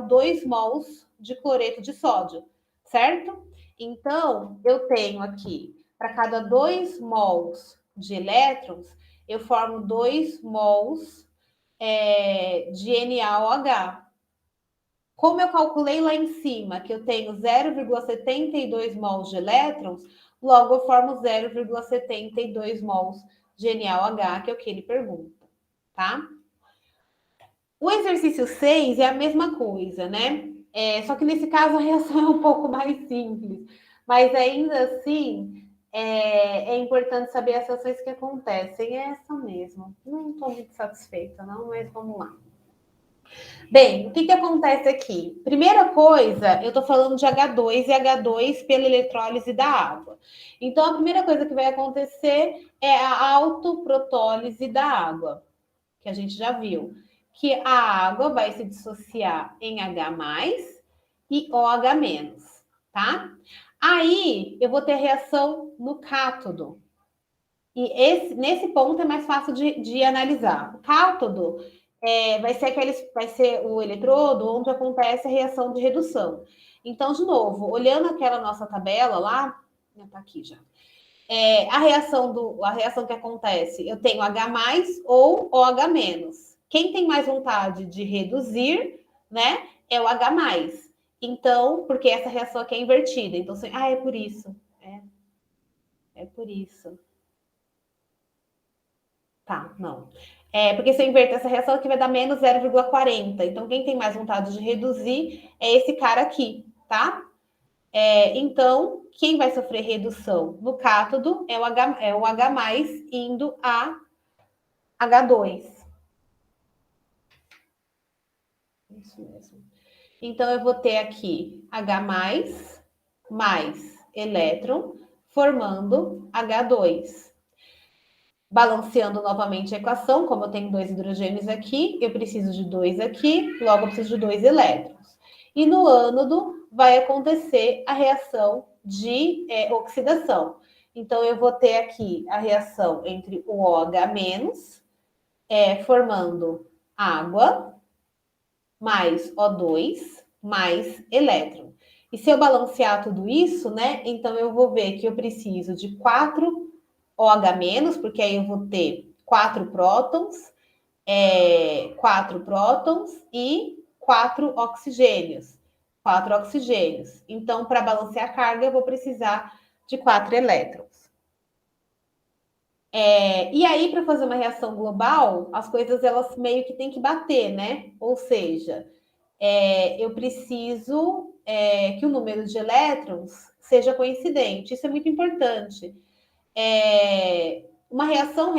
S1: 2 mols de cloreto de sódio, certo? Então, eu tenho aqui, para cada 2 mols de elétrons, eu formo 2 mols de NaOH. Como eu calculei lá em cima que eu tenho 0,72 mols de elétrons, logo eu formo 0,72 mols de NaOH, que é o que ele pergunta, tá? O exercício 6 é a mesma coisa, né? Só que nesse caso a reação é um pouco mais simples. Mas ainda assim, é importante saber as ações que acontecem. É essa mesmo. Não estou muito satisfeita, não, mas vamos lá. Bem, o que acontece aqui? Primeira coisa, eu estou falando de H2 e H2 pela eletrólise da água. Então, a primeira coisa que vai acontecer é a autoprotólise da água, que a gente já viu. Que a água vai se dissociar em H+, e OH-, tá? Aí, eu vou ter reação no cátodo. E nesse ponto é mais fácil de analisar. O cátodo vai ser o eletrodo onde acontece a reação de redução. Então, de novo, olhando aquela nossa tabela lá, tá aqui já. A reação que acontece, eu tenho H+ ou OH-. Quem tem mais vontade de reduzir, né, é o H+. Então, porque essa reação aqui é invertida. Então, é por isso. É por isso. Tá, não. Porque se eu inverter essa reação aqui vai dar menos 0,40. Então, quem tem mais vontade de reduzir é esse cara aqui, tá? Então, quem vai sofrer redução no cátodo é o H+ indo a H2. Isso mesmo. Então, eu vou ter aqui H+, mais elétron, formando H2. Balanceando novamente a equação, como eu tenho 2 hidrogênios aqui, eu preciso de 2 aqui, logo eu preciso de 2 elétrons. E no ânodo vai acontecer a reação de oxidação. Então, eu vou ter aqui a reação entre o OH-, formando água, mais O2, mais elétron. E se eu balancear tudo isso, né, então eu vou ver que eu preciso de 4 OH-, porque aí eu vou ter 4 prótons e 4 oxigênios. 4 oxigênios. Então, para balancear a carga, eu vou precisar de 4 elétrons. E aí, para fazer uma reação global, as coisas elas meio que têm que bater, né? Ou seja, eu preciso que o número de elétrons seja coincidente. Isso é muito importante. Uma reação,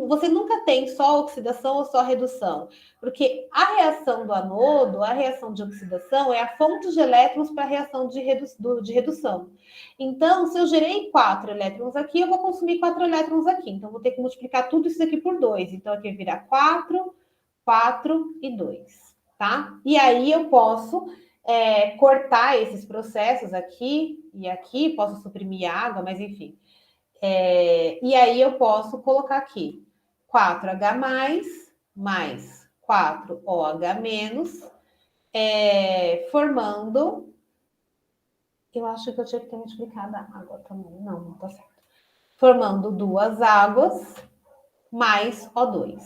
S1: você nunca tem só oxidação ou só redução, porque a reação do anodo, a reação de oxidação é a fonte de elétrons para a reação de redução. Então, se eu gerei 4 elétrons aqui, eu vou consumir 4 elétrons aqui. Então, vou ter que multiplicar tudo isso aqui por 2. Então, aqui vai virar 4, 4 e 2, tá? E aí eu posso cortar esses processos aqui e aqui, posso suprimir água, mas enfim. E aí eu posso colocar aqui 4H+, mais 4OH-, formando... Eu acho que eu tinha que ter multiplicado a água também. Não tá certo. Formando 2 águas mais O2,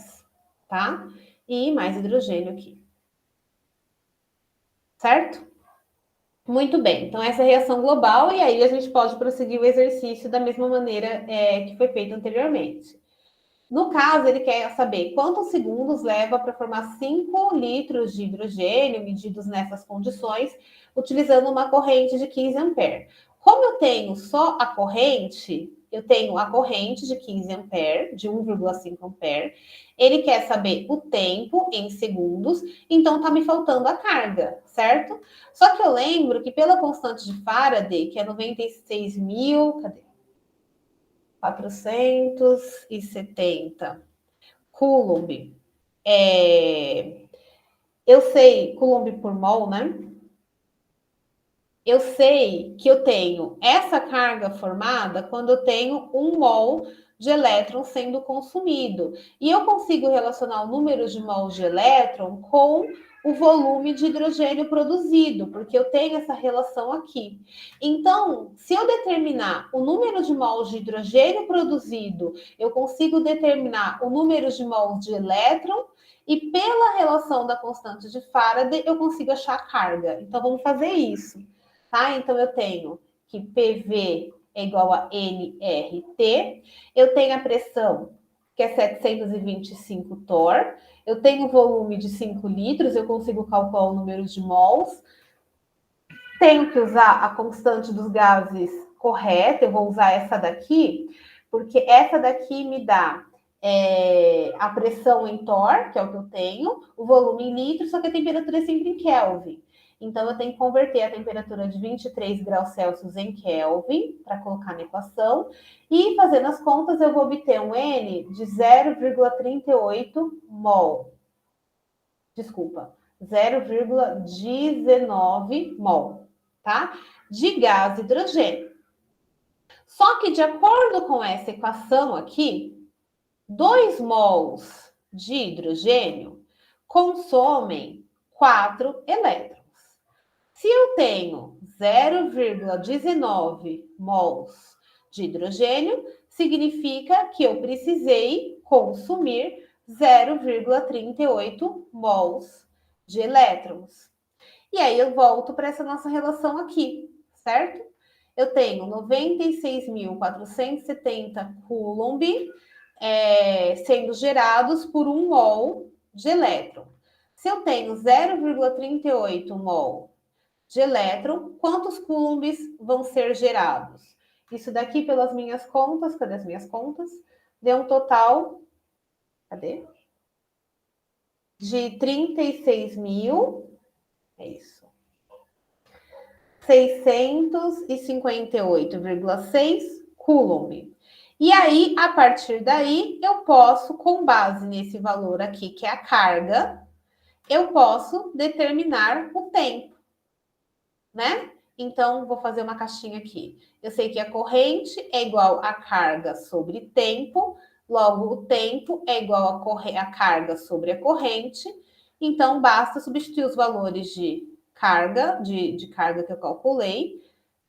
S1: tá? E mais hidrogênio aqui. Certo? Muito bem, então essa é a reação global, e aí a gente pode prosseguir o exercício da mesma maneira que foi feito anteriormente. No caso, ele quer saber quantos segundos leva para formar 5 litros de hidrogênio, medidos nessas condições, utilizando uma corrente de 15 amperes. Como eu tenho só a corrente, eu tenho a corrente de 15 amperes, de 1,5 ampere. Ele quer saber o tempo em segundos, então está me faltando a carga, certo? Só que eu lembro que pela constante de Faraday, que é 96.000, cadê? 470 Coulomb. Eu sei, Coulomb por mol, né? Eu sei que eu tenho essa carga formada quando eu tenho 1 mol de elétron sendo consumido. E eu consigo relacionar o número de mols de elétron com o volume de hidrogênio produzido, porque eu tenho essa relação aqui. Então, se eu determinar o número de mols de hidrogênio produzido, eu consigo determinar o número de mols de elétron e pela relação da constante de Faraday, eu consigo achar a carga. Então, vamos fazer isso, tá? Então, eu tenho que PV é igual a nRT, eu tenho a pressão, que é 725 torr, eu tenho volume de 5 litros, eu consigo calcular o número de mols, tenho que usar a constante dos gases correta, eu vou usar essa daqui, porque essa daqui me dá a pressão em torr, que é o que eu tenho, o volume em litros, só que a temperatura é sempre em Kelvin. Então, eu tenho que converter a temperatura de 23 graus Celsius em Kelvin, para colocar na equação, e fazendo as contas, eu vou obter um N de 0,38 mol. Desculpa, 0,19 mol, tá? De gás hidrogênio. Só que, de acordo com essa equação aqui, 2 mols de hidrogênio consomem 4 elétrons. Se eu tenho 0,19 mols de hidrogênio, significa que eu precisei consumir 0,38 mols de elétrons. E aí eu volto para essa nossa relação aqui, certo? Eu tenho 96.470 coulomb sendo gerados por 1 mol de elétron. Se eu tenho 0,38 mol de elétron, quantos coulombs vão ser gerados? Isso daqui, pelas minhas contas, cadê as minhas contas? Deu um total, cadê? De 36 mil, é isso, 658,6 coulomb. E aí, a partir daí, eu posso, com base nesse valor aqui, que é a carga, eu posso determinar o tempo, né? Então, vou fazer uma caixinha aqui. Eu sei que a corrente é igual a carga sobre tempo, logo o tempo é igual a carga sobre a corrente. Então, basta substituir os valores de carga, de carga que eu calculei,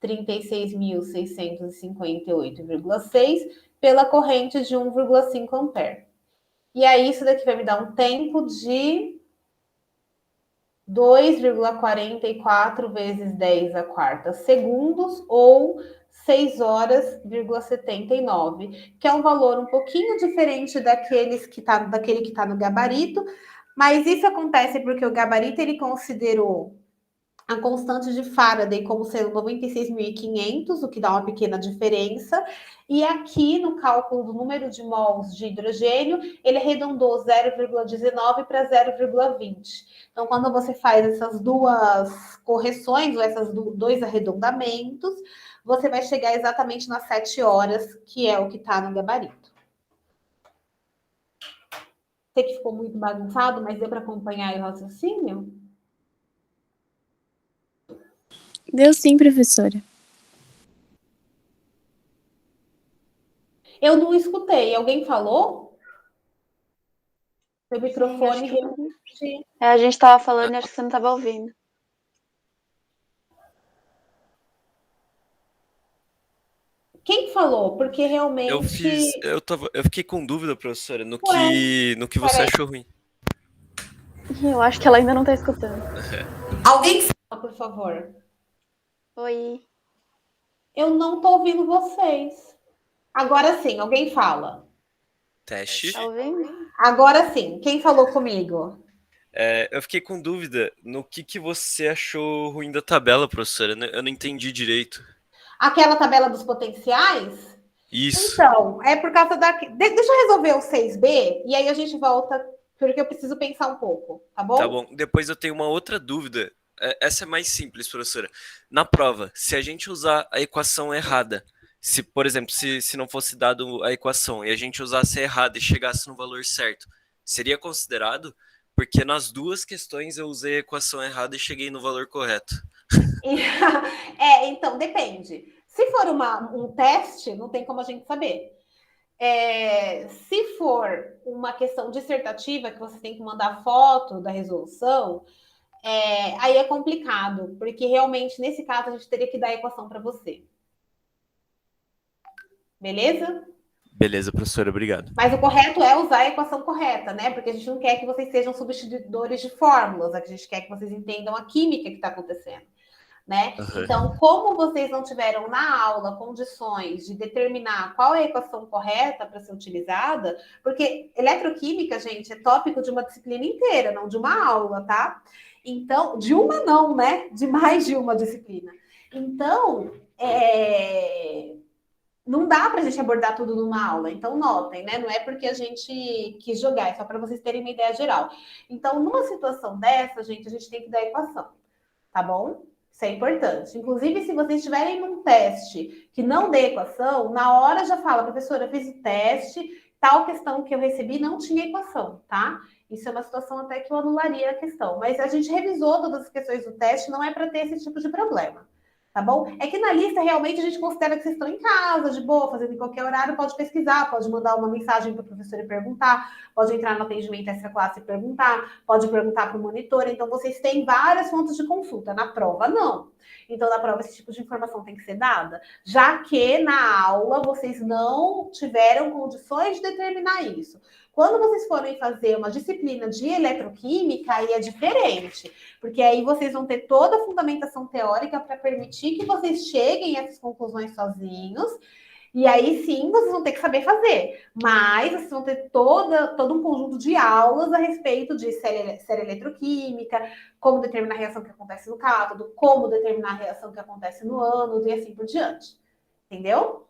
S1: 36.658,6, pela corrente de 1,5 ampere. E aí, isso daqui vai me dar um tempo de 2,44 vezes 10 a quarta segundos, ou 6 horas,79, que é um valor um pouquinho diferente daquele que está no gabarito, mas isso acontece porque o gabarito ele considerou a constante de Faraday como sendo 96.500, o que dá uma pequena diferença. E aqui, no cálculo do número de mols de hidrogênio, ele arredondou 0,19 para 0,20. Então, quando você faz essas duas correções, ou esses dois arredondamentos, você vai chegar exatamente nas 7 horas, que é o que está no gabarito. Sei que ficou muito bagunçado, mas deu para acompanhar o raciocínio?
S4: Deu sim, professora.
S1: Eu não escutei. Alguém falou? Seu microfone
S2: Sim,
S1: realmente...
S2: a gente estava falando e acho que você não estava ouvindo.
S1: Quem falou? Porque realmente...
S3: Eu fiquei com dúvida, professora, no
S1: Ué,
S3: que você
S1: peraí.
S3: achou ruim.
S2: Eu acho que ela ainda não está escutando.
S1: Alguém fala, por favor.
S2: Oi.
S1: Eu não tô ouvindo vocês. Agora sim, alguém fala.
S3: Teste.
S2: Tá ouvindo?
S1: Agora sim, quem falou comigo?
S3: Eu fiquei com dúvida no que você achou ruim da tabela, professora. Eu não entendi direito.
S1: Aquela tabela dos potenciais?
S3: Isso.
S1: Então, é por causa da... Deixa eu resolver o 6B e aí a gente volta, porque eu preciso pensar um pouco, tá bom?
S3: Tá bom. Depois eu tenho uma outra dúvida. Essa é mais simples, professora. Na prova, se a gente usar a equação errada, se, por exemplo, se não fosse dado a equação e a gente usasse a errada e chegasse no valor certo, seria considerado? Porque nas duas questões eu usei a equação errada e cheguei no valor correto.
S1: Então, depende. Se for um teste, não tem como a gente saber. Se for uma questão dissertativa, que você tem que mandar foto da resolução, aí é complicado, porque realmente, nesse caso, a gente teria que dar a equação para você. Beleza?
S3: Beleza, professora, obrigado.
S1: Mas o correto é usar a equação correta, né? Porque a gente não quer que vocês sejam substituidores de fórmulas, a gente quer que vocês entendam a química que está acontecendo, né?
S3: Uhum.
S1: Então, como vocês não tiveram na aula condições de determinar qual é a equação correta para ser utilizada, porque eletroquímica, gente, é tópico de uma disciplina inteira, não de uma aula, tá? Então, de uma não, né? De mais de uma disciplina. Então, não dá para a gente abordar tudo numa aula. Então, notem, né? Não é porque a gente quis jogar, é só para vocês terem uma ideia geral. Então, numa situação dessa, gente, a gente tem que dar equação, tá bom? Isso é importante. Inclusive, se vocês estiverem num teste que não dê equação, na hora já fala, professora, eu fiz o teste, tal questão que eu recebi não tinha equação, tá? Isso é uma situação até que eu anularia a questão. Mas a gente revisou todas as questões do teste, não é para ter esse tipo de problema. Tá bom? É que na lista, realmente, a gente considera que vocês estão em casa, de boa, fazendo em qualquer horário, pode pesquisar, pode mandar uma mensagem para o professor e perguntar, pode entrar no atendimento extra classe e perguntar, pode perguntar para o monitor. Então, vocês têm várias fontes de consulta. Na prova, não. Então, na prova, esse tipo de informação tem que ser dada, já que na aula vocês não tiveram condições de determinar isso. Quando vocês forem fazer uma disciplina de eletroquímica, aí é diferente, porque aí vocês vão ter toda a fundamentação teórica para permitir que vocês cheguem a essas conclusões sozinhos, e aí sim vocês vão ter que saber fazer, mas vocês vão ter todo um conjunto de aulas a respeito de série eletroquímica, como determinar a reação que acontece no cátodo, como determinar a reação que acontece no ânodo e assim por diante. Entendeu?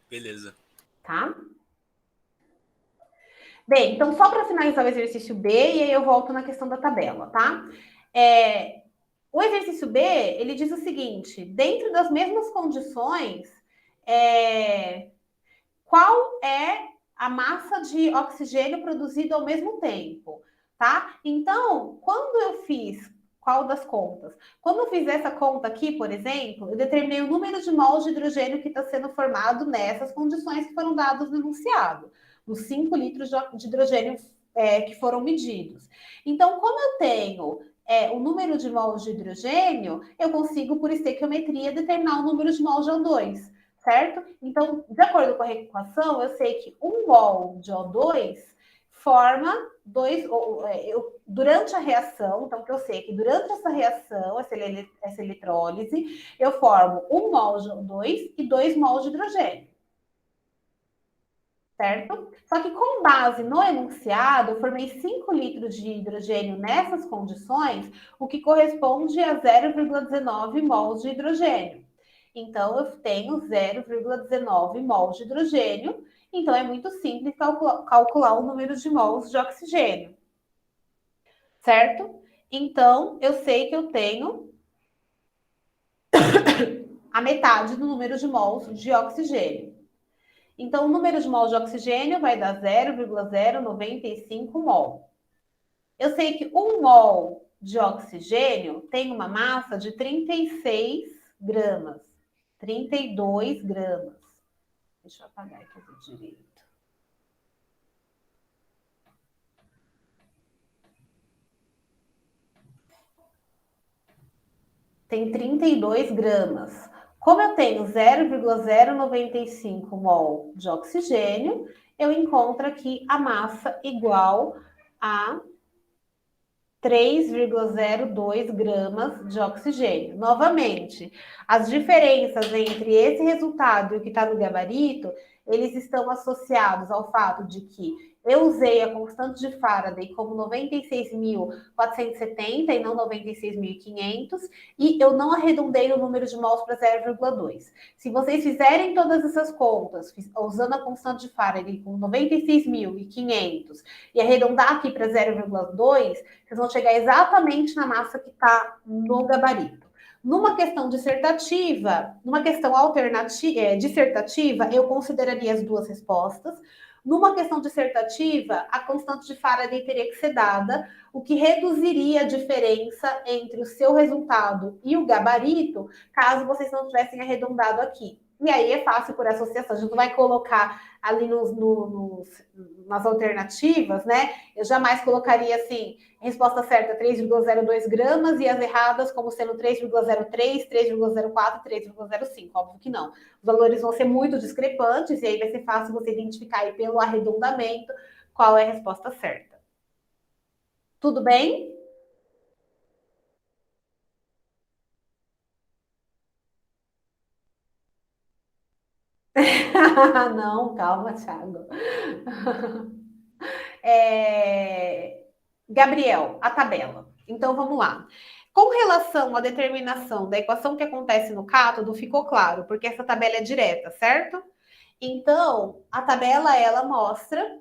S3: Beleza.
S1: Tá? Bem, então só para finalizar o exercício B, e aí eu volto na questão da tabela, tá? O exercício B, ele diz o seguinte, dentro das mesmas condições, qual é a massa de oxigênio produzida ao mesmo tempo, tá? Então, quando eu fiz qual das contas? Quando eu fiz essa conta aqui, por exemplo, eu determinei o número de mols de hidrogênio que está sendo formado nessas condições que foram dadas no enunciado, os 5 litros de hidrogênio que foram medidos. Então, como eu tenho o número de mols de hidrogênio, eu consigo, por estequiometria, determinar o número de mols de O2, certo? Então, de acordo com a equação, eu sei que 1 mol de O2 forma durante a reação, então que eu sei que durante essa reação, essa eletrólise, eu formo 1 mol de O2 e 2 mols de hidrogênio. Certo? Só que com base no enunciado, eu formei 5 litros de hidrogênio nessas condições, o que corresponde a 0,19 mols de hidrogênio. Então, eu tenho 0,19 mols de hidrogênio. Então, é muito simples calcular o número de mols de oxigênio. Certo? Então, eu sei que eu tenho a metade do número de mols de oxigênio. Então, o número de mols de oxigênio vai dar 0,095 mol. Eu sei que 1 mol de oxigênio tem uma massa de 36 gramas. 32 gramas. Deixa eu apagar aqui direito. Tem 32 gramas. Como eu tenho 0,095 mol de oxigênio, eu encontro aqui a massa igual a 3,02 gramas de oxigênio. Novamente, as diferenças entre esse resultado e o que está no gabarito, eles estão associados ao fato de que eu usei a constante de Faraday como 96.470 e não 96.500, e eu não arredondei o número de mols para 0,2. Se vocês fizerem todas essas contas, usando a constante de Faraday com 96.500 e arredondar aqui para 0,2, vocês vão chegar exatamente na massa que está no gabarito. Numa questão dissertativa, dissertativa, eu consideraria as duas respostas. Numa questão dissertativa, a constante de Faraday teria que ser dada, o que reduziria a diferença entre o seu resultado e o gabarito, caso vocês não tivessem arredondado aqui, E aí é fácil por associação. A gente não vai colocar ali nas alternativas, né? Eu jamais colocaria assim, resposta certa 3,02 gramas e as erradas como sendo 3,03, 3,04, 3,05. Óbvio que não. Os valores vão ser muito discrepantes e aí vai ser fácil você identificar aí pelo arredondamento qual é a resposta certa. Tudo bem? Não, calma, Thiago. Gabriel, a tabela. Então vamos lá. Com relação à determinação da equação que acontece no cátodo, ficou claro, porque essa tabela é direta, certo? Então, a tabela ela mostra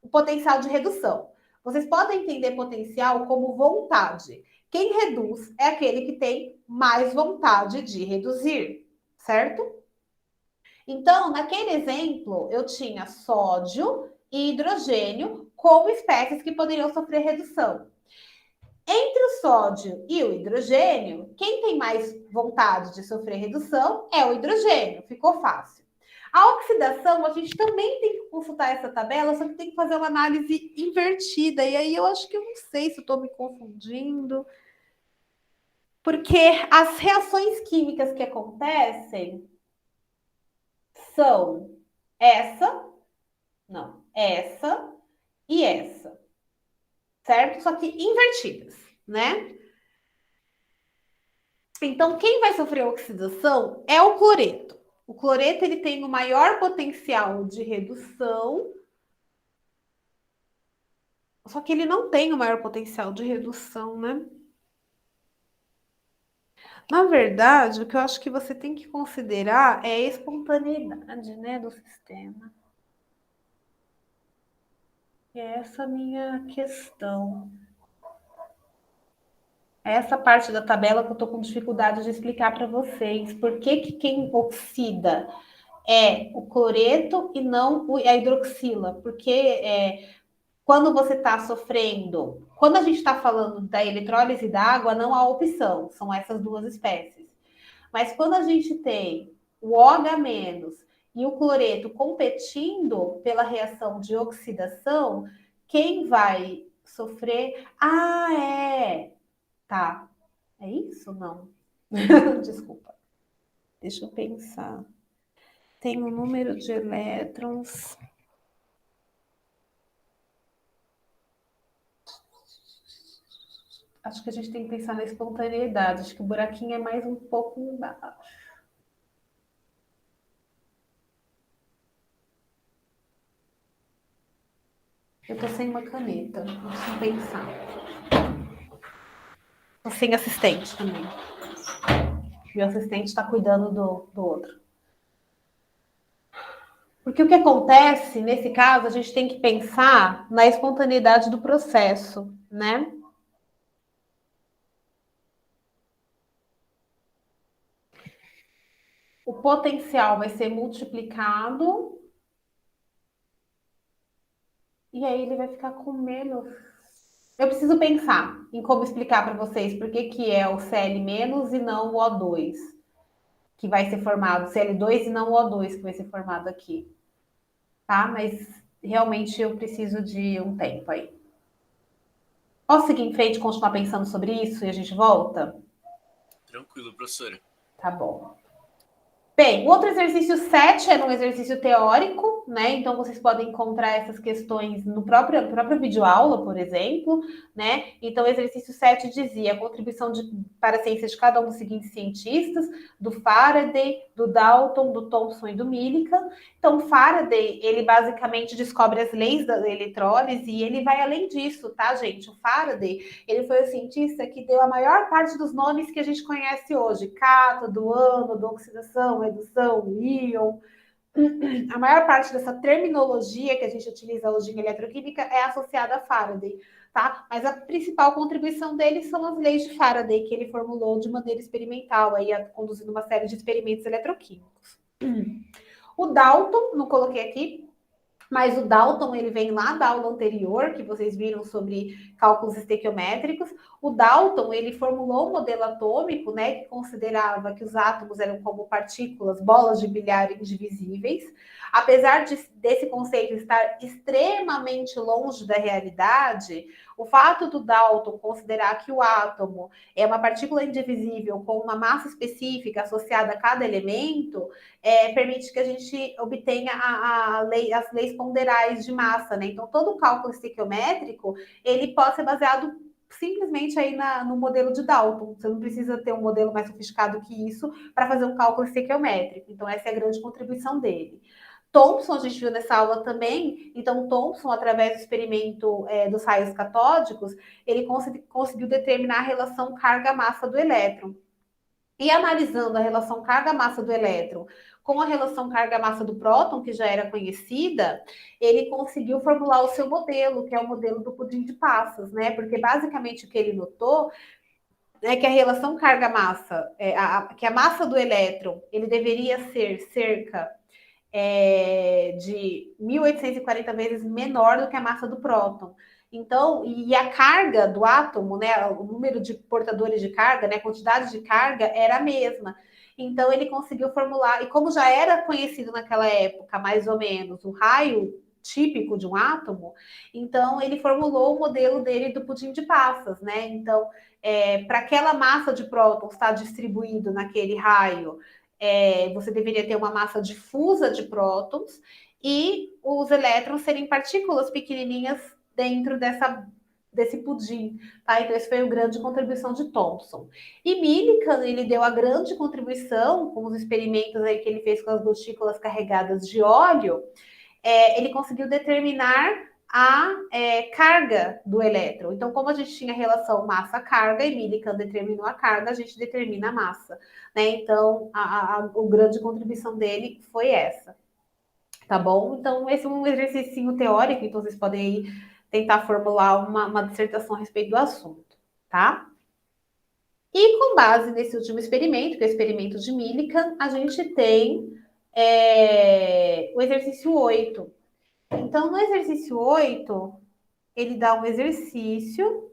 S1: o potencial de redução. Vocês podem entender potencial como vontade. Quem reduz é aquele que tem mais vontade de reduzir, certo? Então, naquele exemplo, eu tinha sódio e hidrogênio como espécies que poderiam sofrer redução. Entre o sódio e o hidrogênio, quem tem mais vontade de sofrer redução é o hidrogênio, ficou fácil. A oxidação, a gente também tem que consultar essa tabela, só que tem que fazer uma análise invertida. E aí eu acho que eu não sei se estou me confundindo. Porque as reações químicas que acontecem são essa e essa, certo? Só que invertidas, né? Então, quem vai sofrer oxidação é o cloreto. O cloreto ele tem o maior potencial de redução, só que ele não tem o maior potencial de redução, né? Na verdade, o que eu acho que você tem que considerar é a espontaneidade, né, do sistema. É essa a minha questão. Essa parte da tabela que eu estou com dificuldade de explicar para vocês. Por que quem oxida é o cloreto e não a hidroxila? Porque quando você está sofrendo, quando a gente está falando da eletrólise da água, não há opção, são essas duas espécies. Mas quando a gente tem o OH- e o cloreto competindo pela reação de oxidação, quem vai sofrer? Ah, é! Tá. É isso? Não. Desculpa. Deixa eu pensar. Tem um número de elétrons. Acho que a gente tem que pensar na espontaneidade. Acho que o buraquinho é mais um pouco embaixo. Eu tô sem uma caneta. Deixa eu pensar. Tô sem assistente também. Meu assistente está cuidando do outro. Porque o que acontece, nesse caso, a gente tem que pensar na espontaneidade do processo, né? O potencial vai ser multiplicado e aí ele vai ficar com menos. Eu preciso pensar em como explicar para vocês por que é o Cl- e não o O2 que vai ser formado, Cl2 e não o O2 que vai ser formado aqui. Tá? Mas realmente eu preciso de um tempo aí. Posso seguir em frente e continuar pensando sobre isso e a gente volta?
S3: Tranquilo, professora.
S1: Tá bom. Bem, o outro exercício 7 é um exercício teórico, né? Então vocês podem encontrar essas questões no próprio videoaula, por exemplo, né? Então, o exercício 7 dizia a contribuição para a ciência de cada um dos seguintes cientistas, do Faraday, do Dalton, do Thomson e do Millikan. Então, Faraday, ele basicamente descobre as leis da eletrólise e ele vai além disso, tá, gente? O Faraday, ele foi o cientista que deu a maior parte dos nomes que a gente conhece hoje, cátodo, ânodo, oxidação, redução, íon. A maior parte dessa terminologia que a gente utiliza hoje em eletroquímica é associada a Faraday, tá? Mas a principal contribuição dele são as leis de Faraday, que ele formulou de maneira experimental, aí conduzindo uma série de experimentos eletroquímicos. O Dalton, não coloquei aqui, Mas o Dalton, ele vem lá da aula anterior, que vocês viram sobre cálculos estequiométricos. O Dalton, ele formulou um modelo atômico, né, que considerava que os átomos eram como partículas, bolas de bilhar indivisíveis. Apesar desse conceito estar extremamente longe da realidade, o fato do Dalton considerar que o átomo é uma partícula indivisível com uma massa específica associada a cada elemento, permite que a gente obtenha as leis ponderais de massa, né? Então, todo o cálculo estequiométrico, ele pode ser baseado simplesmente aí no modelo de Dalton. Você não precisa ter um modelo mais sofisticado que isso para fazer um cálculo estequiométrico. Então, essa é a grande contribuição dele. Thomson, a gente viu nessa aula também. Então, Thomson, através do experimento dos raios catódicos, ele conseguiu determinar a relação carga-massa do elétron. E analisando a relação carga-massa do elétron com a relação carga-massa do próton, que já era conhecida, ele conseguiu formular o seu modelo, que é o modelo do pudim de passas, né? Porque basicamente o que ele notou é que a relação carga-massa, que a massa do elétron, ele deveria ser cerca de 1.840 vezes menor do que a massa do próton. Então, e a carga do átomo, né, o número de portadores de carga, né, a quantidade de carga era a mesma. Então, ele conseguiu formular, e como já era conhecido naquela época, mais ou menos, o raio típico de um átomo, então ele formulou o modelo dele do pudim de passas, né? Então, para aquela massa de prótons estar distribuído naquele raio, você deveria ter uma massa difusa de prótons e os elétrons serem partículas pequenininhas dentro desse pudim, tá? Então, essa foi a grande contribuição de Thomson. E Millikan, ele deu a grande contribuição com os experimentos aí que ele fez com as gotículas carregadas de óleo. Ele conseguiu determinar a carga do elétron. Então, como a gente tinha relação massa-carga e Millikan determinou a carga, a gente determina a massa, né? Então, a grande contribuição dele foi essa, tá bom? Então, esse é um exercício teórico, então vocês podem aí tentar formular uma dissertação a respeito do assunto, tá? E com base nesse último experimento, que é o experimento de Millikan, a gente tem o exercício 8. Então, no exercício 8, ele dá um exercício.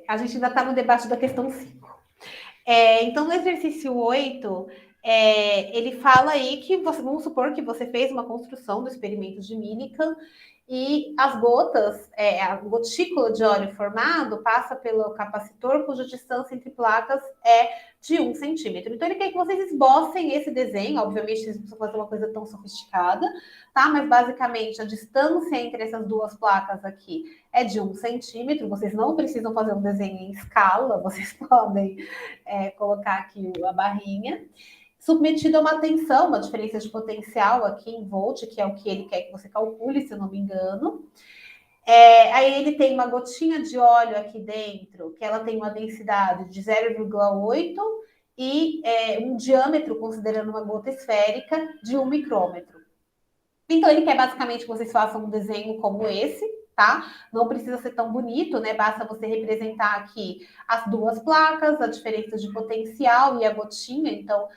S1: A gente ainda está no debate da questão 5. Então, no exercício 8, ele fala aí que vamos supor que você fez uma construção do experimento de Millikan e as gotas, a gotícula de óleo formado passa pelo capacitor cuja distância entre placas é de 1 centímetro. Então, ele quer que vocês esbocem esse desenho. Obviamente, vocês não precisam fazer uma coisa tão sofisticada, tá? Mas, basicamente, a distância entre essas duas placas aqui é de 1 centímetro. Vocês não precisam fazer um desenho em escala, vocês podem colocar aqui a barrinha. Submetido a uma tensão, uma diferença de potencial aqui em volt, que é o que ele quer que você calcule, se eu não me engano. Aí ele tem uma gotinha de óleo aqui dentro, que ela tem uma densidade de 0,8 e um diâmetro, considerando uma gota esférica, de 1 micrômetro. Então, ele quer basicamente que vocês façam um desenho como esse, tá? Não precisa ser tão bonito, né? Basta você representar aqui as duas placas, a diferença de potencial e a gotinha. Então,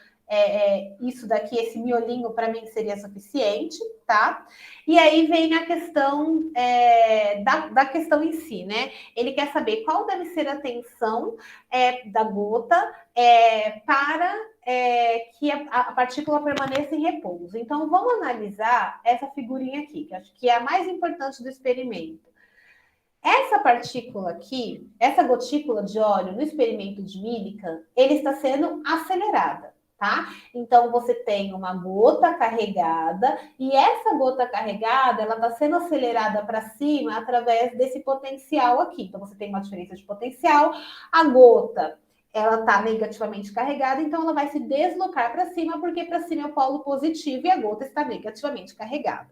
S1: isso daqui, esse miolinho, para mim seria suficiente, tá? E aí vem a questão da questão em si, né? Ele quer saber qual deve ser a tensão da gota para que a partícula permaneça em repouso. Então, vamos analisar essa figurinha aqui, que acho que é a mais importante do experimento. Essa partícula aqui, essa gotícula de óleo no experimento de Millikan, ele está sendo acelerada. Tá? Então, você tem uma gota carregada e essa gota carregada, ela está sendo acelerada para cima através desse potencial aqui. Então, você tem uma diferença de potencial, a gota, ela está negativamente carregada, então ela vai se deslocar para cima, porque para cima é o polo positivo e a gota está negativamente carregada.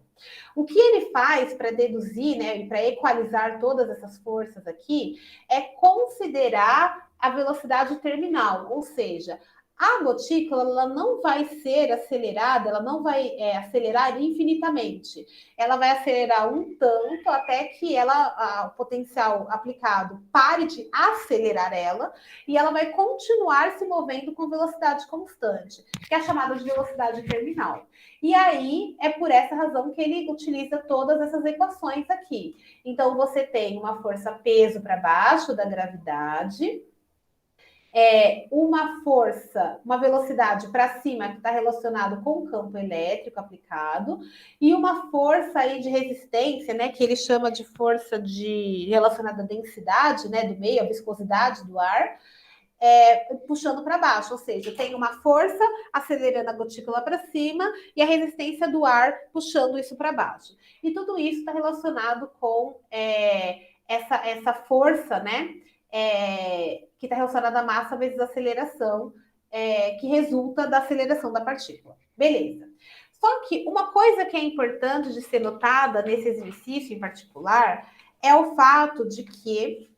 S1: O que ele faz para deduzir, né, e para equalizar todas essas forças aqui, é considerar a velocidade terminal, ou seja, A gotícula ela não vai ser acelerada, ela não vai acelerar infinitamente. Ela vai acelerar um tanto até que o potencial aplicado pare de acelerar ela e ela vai continuar se movendo com velocidade constante, que é a chamada de velocidade terminal. E aí é por essa razão que ele utiliza todas essas equações aqui. Então você tem uma força peso para baixo da gravidade, uma força, uma velocidade para cima que está relacionado com o campo elétrico aplicado, e uma força aí de resistência, né, que ele chama de força relacionada à densidade, né, do meio, a viscosidade do ar, puxando para baixo, ou seja, tem uma força acelerando a gotícula para cima e a resistência do ar puxando isso para baixo. E tudo isso está relacionado com essa força, né? Que está relacionada à massa vezes a aceleração, que resulta da aceleração da partícula. Beleza. Só que uma coisa que é importante de ser notada nesse exercício em particular é o fato de que,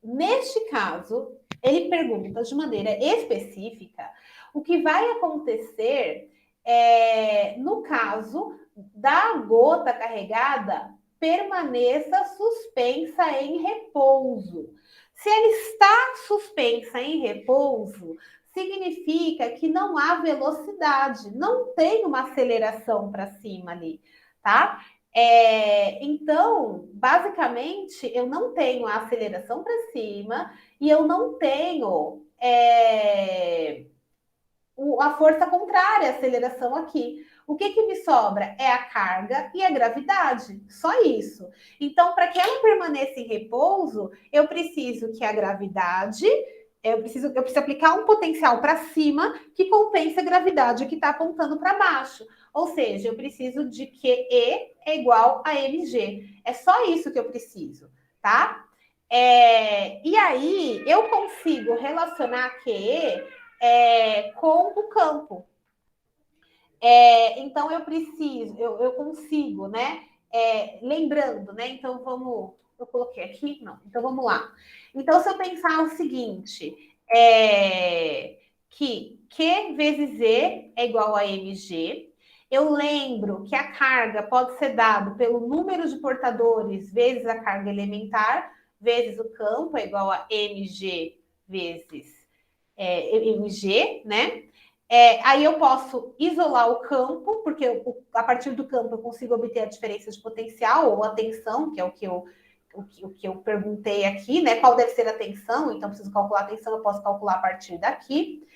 S1: neste caso, ele pergunta de maneira específica o que vai acontecer no caso da gota carregada permaneça suspensa em repouso. Se ela está suspensa em repouso, significa que não há velocidade, não tem uma aceleração para cima ali, tá? Então, basicamente, eu não tenho a aceleração para cima e eu não tenho a força contrária, a aceleração aqui. O que me sobra é a carga e a gravidade, só isso. Então, para que ela permaneça em repouso, eu preciso que a gravidade, eu preciso aplicar um potencial para cima que compense a gravidade que está apontando para baixo. Ou seja, eu preciso de QE é igual a mg. É só isso que eu preciso, tá? E aí, eu consigo relacionar QE com o campo. Então, eu consigo, né? Lembrando, né? Então, eu coloquei aqui? Não, então vamos lá. Então, se eu pensar o seguinte, que Q vezes E é igual a mg, eu lembro que a carga pode ser dada pelo número de portadores vezes a carga elementar, vezes o campo, é igual a mg vezes mg, né? Aí eu posso isolar o campo, porque a partir do campo eu consigo obter a diferença de potencial ou a tensão, que é o que eu perguntei aqui, né? Qual deve ser a tensão? Então, preciso calcular a tensão, eu posso calcular a partir daqui.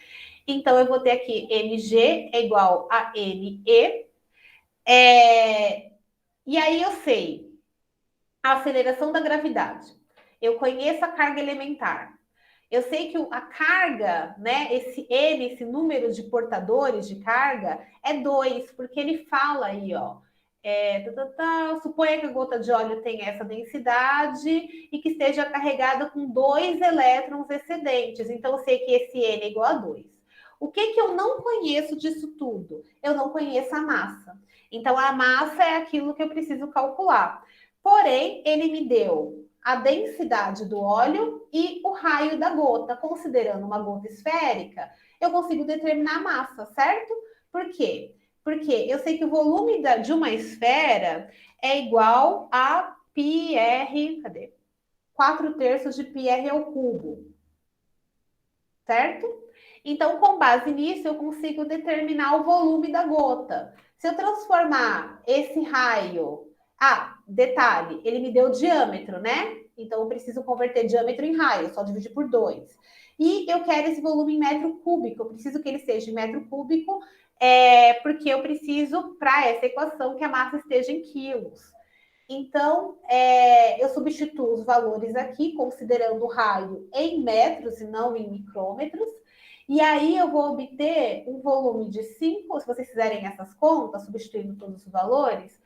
S1: Então, eu vou ter aqui mg é igual a me. E aí eu sei a aceleração da gravidade. Eu conheço a carga elementar. Eu sei que a carga, né, esse N, esse número de portadores de carga, é 2, porque ele fala aí, ó. Suponha que a gota de óleo tenha essa densidade e que esteja carregada com 2 elétrons excedentes. Então, eu sei que esse N é igual a 2. O que eu não conheço disso tudo? Eu não conheço a massa. Então, a massa é aquilo que eu preciso calcular. Porém, ele me deu a densidade do óleo e o raio da gota. Considerando uma gota esférica, eu consigo determinar a massa, certo? Por quê? Porque eu sei que o volume de uma esfera é igual a πr, 4/3 de πr ao cubo, certo? Então, com base nisso, eu consigo determinar o volume da gota. Se eu transformar esse raio... detalhe, ele me deu o diâmetro, né? Então, eu preciso converter diâmetro em raio, só dividir por 2. E eu quero esse volume em metro cúbico, eu preciso que ele seja em metro cúbico, porque eu preciso, para essa equação, que a massa esteja em quilos. Então, eu substituo os valores aqui, considerando o raio em metros e não em micrômetros, e aí eu vou obter um volume de 5, se vocês fizerem essas contas, substituindo todos os valores,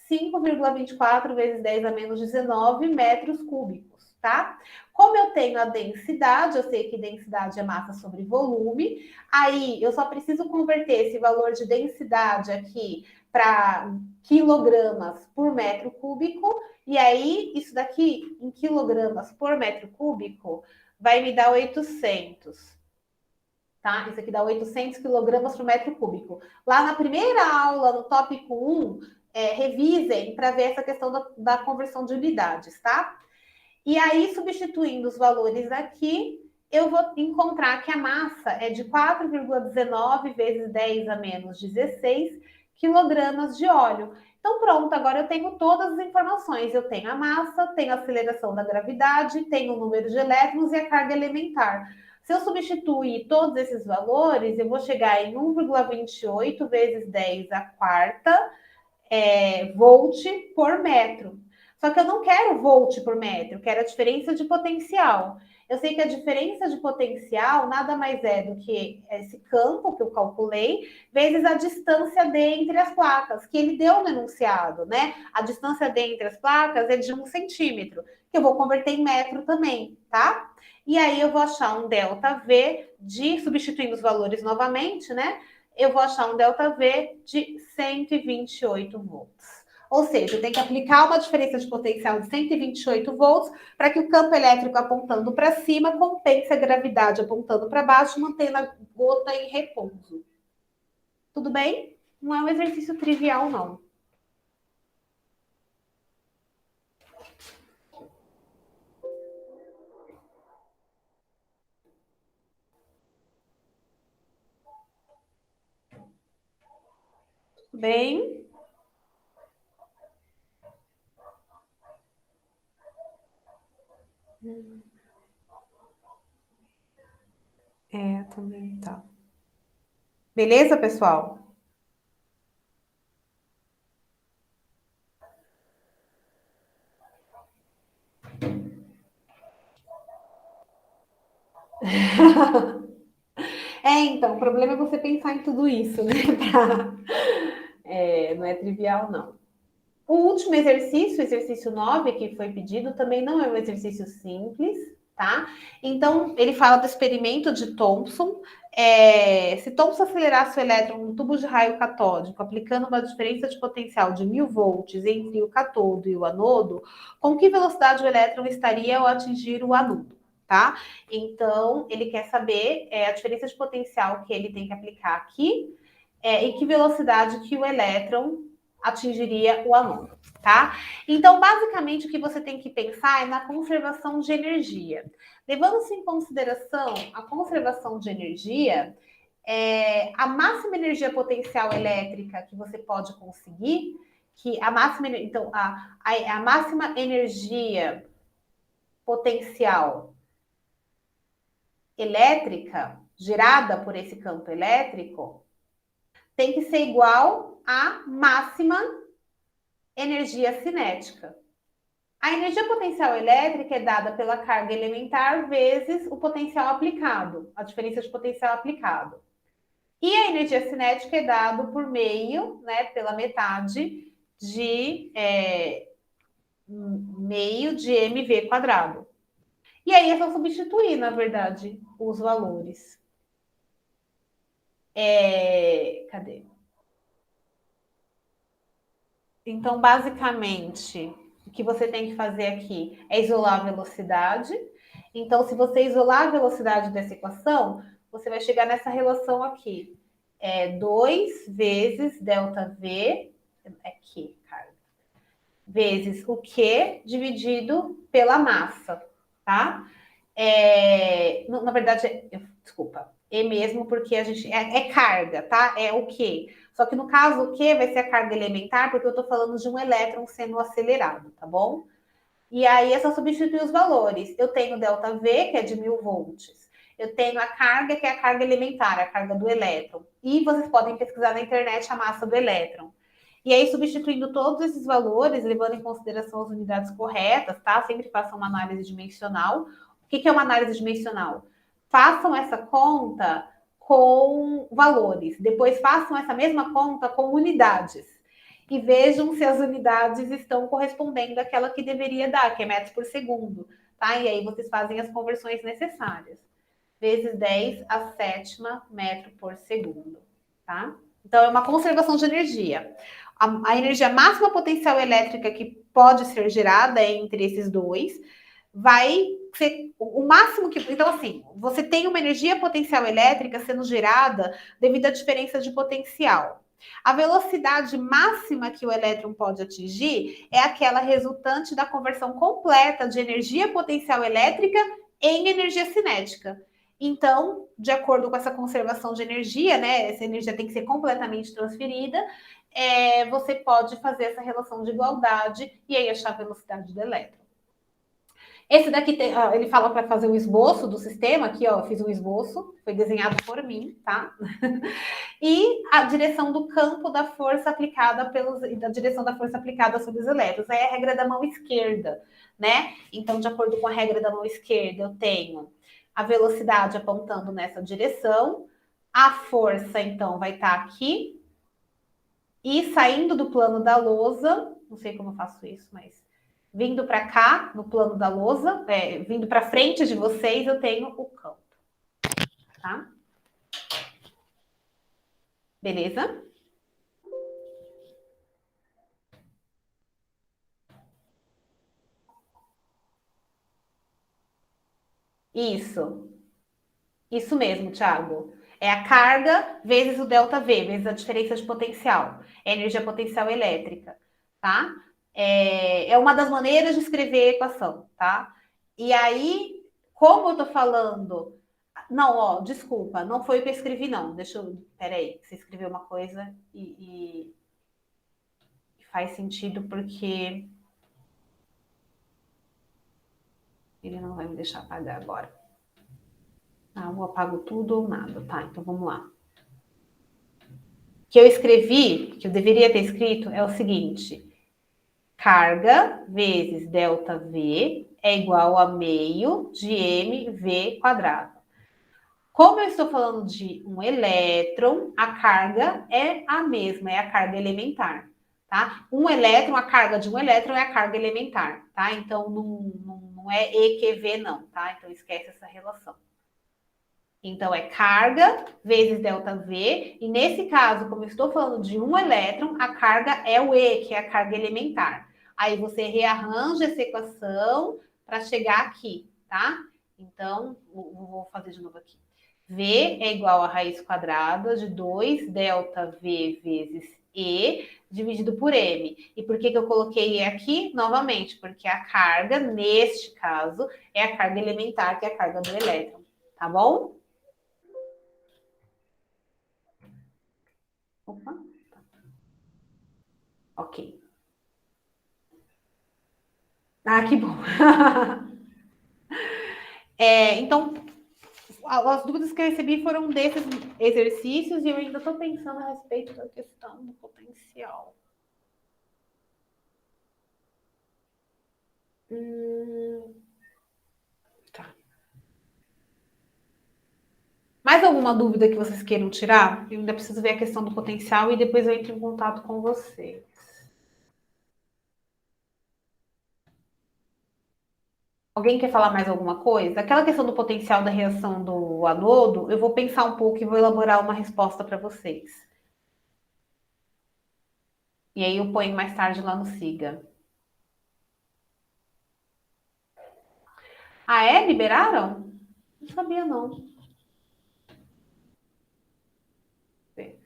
S1: 5,24 vezes 10 a menos 19 metros cúbicos, tá? Como eu tenho a densidade, eu sei que densidade é massa sobre volume, aí eu só preciso converter esse valor de densidade aqui para quilogramas por metro cúbico, e aí isso daqui em quilogramas por metro cúbico vai me dar 800. tá? Isso aqui dá 800 quilogramas por metro cúbico. Lá na primeira aula, no tópico 1, revisem para ver essa questão da conversão de unidades, tá? E aí, substituindo os valores aqui, eu vou encontrar que a massa é de 4,19 vezes 10 a menos 16 quilogramas de óleo. Então, pronto, agora eu tenho todas as informações. Eu tenho a massa, tenho a aceleração da gravidade, tenho o número de elétrons e a carga elementar. Se eu substituir todos esses valores, eu vou chegar em 1,28 vezes 10 a quarta volt por metro. Só que eu não quero volt por metro, eu quero a diferença de potencial. Eu sei que a diferença de potencial nada mais é do que esse campo que eu calculei, vezes a distância D entre as placas, que ele deu no enunciado, né? A distância D entre as placas é de 1 centímetro, que eu vou converter em metro também, tá? E aí eu vou achar um ΔV substituindo os valores novamente, né? Eu vou achar um ΔV de 128 volts. Ou seja, eu tenho que aplicar uma diferença de potencial de 128 volts para que o campo elétrico apontando para cima compense a gravidade apontando para baixo, mantendo a gota em repouso. Tudo bem? Não é um exercício trivial, não. Tudo bem? Também tá. Beleza, pessoal? Então, o problema é você pensar em tudo isso, né? Não é trivial, não. O último exercício, exercício 9, que foi pedido, também não é um exercício simples, tá? Então, ele fala do experimento de Thomson. Se Thomson acelerasse o elétron no tubo de raio catódico, aplicando uma diferença de potencial de 1000 volts entre o catodo e o anodo, com que velocidade o elétron estaria ao atingir o anodo, tá? Então, ele quer saber a diferença de potencial que ele tem que aplicar aqui e que velocidade que o elétron atingiria o anodo, tá? Então, basicamente, o que você tem que pensar é na conservação de energia. Levando-se em consideração a conservação de energia, a máxima energia potencial elétrica que você pode conseguir, a máxima energia potencial elétrica gerada por esse campo elétrico tem que ser igual à máxima energia cinética. A energia potencial elétrica é dada pela carga elementar vezes o potencial aplicado, a diferença de potencial aplicado. E a energia cinética é dada por meio, né, pela metade de meio de mv quadrado. E aí é só substituir, na verdade, os valores. Cadê? Então, basicamente, o que você tem que fazer aqui é isolar a velocidade. Então, se você isolar a velocidade dessa equação, você vai chegar nessa relação aqui. 2 vezes ΔV, aqui, cara, vezes o Q dividido pela massa, tá? Na verdade, desculpa, mesmo porque a gente é carga, tá? É o Q. Só que no caso, o Q vai ser a carga elementar, porque eu estou falando de um elétron sendo acelerado, tá bom? E aí é só substituir os valores. Eu tenho ΔV, que é de 1000 volts. Eu tenho a carga, que é a carga elementar, a carga do elétron. E vocês podem pesquisar na internet a massa do elétron. E aí, substituindo todos esses valores, levando em consideração as unidades corretas, tá? Sempre façam uma análise dimensional. O que é uma análise dimensional? Façam essa conta com valores. Depois façam essa mesma conta com unidades. E vejam se as unidades estão correspondendo àquela que deveria dar, que é metros por segundo, tá? E aí vocês fazem as conversões necessárias. Vezes 10 a sétima metro por segundo, tá? Então, é uma conservação de energia. A energia máxima potencial elétrica que pode ser gerada é entre esses dois, vai ser o máximo que... Então, assim, você tem uma energia potencial elétrica sendo gerada devido à diferença de potencial. A velocidade máxima que o elétron pode atingir é aquela resultante da conversão completa de energia potencial elétrica em energia cinética. Então, de acordo com essa conservação de energia, né, essa energia tem que ser completamente transferida, você pode fazer essa relação de igualdade e aí achar a velocidade do elétron. Esse daqui, ele fala para fazer um esboço do sistema, aqui, ó, eu fiz um esboço, foi desenhado por mim, tá? E a direção do campo da força aplicada da direção da força aplicada sobre os elétrons. É a regra da mão esquerda, né? Então, de acordo com a regra da mão esquerda, eu tenho a velocidade apontando nessa direção, a força, então, vai estar aqui, e saindo do plano da lousa, não sei como eu faço isso, mas vindo para cá, no plano da lousa, vindo para frente de vocês, eu tenho o campo, tá? Beleza? Isso. Isso mesmo, Thiago. É a carga vezes o ΔV, vezes a diferença de potencial. É a energia potencial elétrica, tá? É uma das maneiras de escrever a equação, tá? E aí, como eu tô falando... Não, ó, desculpa, não foi o que eu escrevi, não. Deixa eu... Peraí, você escreveu uma coisa e faz sentido porque ele não vai me deixar apagar agora. Ah, eu apago tudo ou nada, tá? Então vamos lá. Que eu escrevi, que eu deveria ter escrito, é o seguinte: carga vezes ΔV é igual a meio de mv quadrado. Como eu estou falando de um elétron, a carga é a mesma, é a carga elementar, tá? Um elétron, a carga de um elétron é a carga elementar, tá? Então, não é EQV, não, tá? Então, esquece essa relação. Então, é carga vezes ΔV, e nesse caso, como eu estou falando de um elétron, a carga é o E, que é a carga elementar. Aí você rearranja essa equação para chegar aqui, tá? Então, vou fazer de novo aqui. V é igual a raiz quadrada de 2 ΔV vezes E dividido por M. E por que eu coloquei E aqui? Novamente, porque a carga, neste caso, é a carga elementar, que é a carga do elétron. Tá bom? Opa. Ok. Ah, que bom. Então, as dúvidas que eu recebi foram desses exercícios e eu ainda estou pensando a respeito da questão do potencial. Tá. Mais alguma dúvida que vocês queiram tirar? Eu ainda preciso ver a questão do potencial e depois eu entro em contato com vocês. Alguém quer falar mais alguma coisa? Aquela questão do potencial da reação do anodo, eu vou pensar um pouco e vou elaborar uma resposta para vocês. E aí eu ponho mais tarde lá no Siga. Ah, é? Liberaram? Não sabia, não.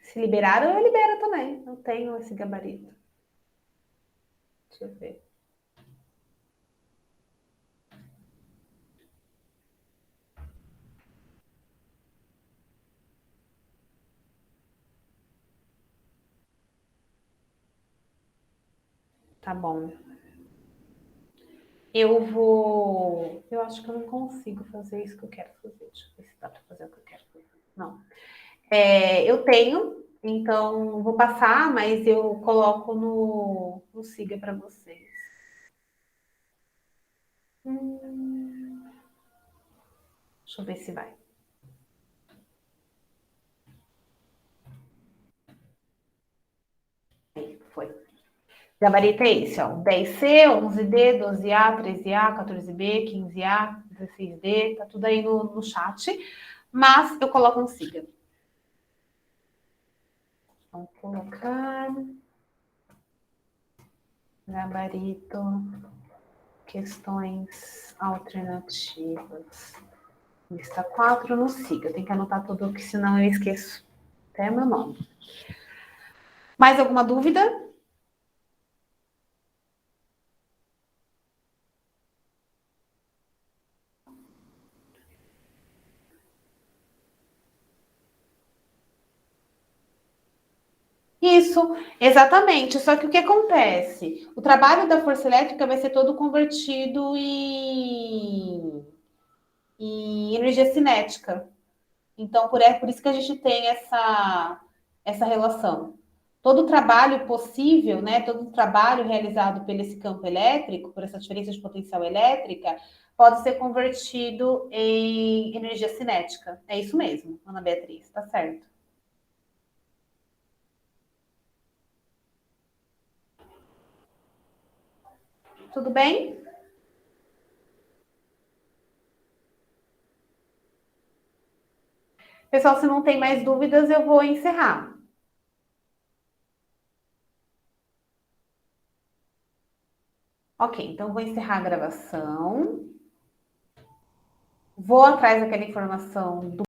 S1: Se liberaram, eu libero também. Eu tenho esse gabarito. Deixa eu ver. Tá bom. Eu vou. Eu acho que eu não consigo fazer isso que eu quero fazer. Deixa eu ver se dá para fazer o que eu quero fazer. Não. Eu tenho, então vou passar, mas eu coloco no Siga para vocês. Deixa eu ver se vai. Aí, foi. Gabarito é esse, ó. 10C, 11D, 12A, 13A, 14B, 15A, 16D, tá tudo aí no chat. Mas eu coloco no Siga. Vamos colocar gabarito Questões alternativas. Lista 4 no SIGA. Eu tenho que anotar tudo, porque senão eu esqueço até meu nome. Mais alguma dúvida? Isso, exatamente. Só que o que acontece? O trabalho da força elétrica vai ser todo convertido em energia cinética. Então, por isso que a gente tem essa relação. Todo trabalho possível, né, todo trabalho realizado por esse campo elétrico, por essa diferença de potencial elétrica, pode ser convertido em energia cinética. É isso mesmo, Ana Beatriz, tá certo. Tudo bem? Pessoal, se não tem mais dúvidas, eu vou encerrar. Ok, então vou encerrar a gravação. Vou atrás daquela informação do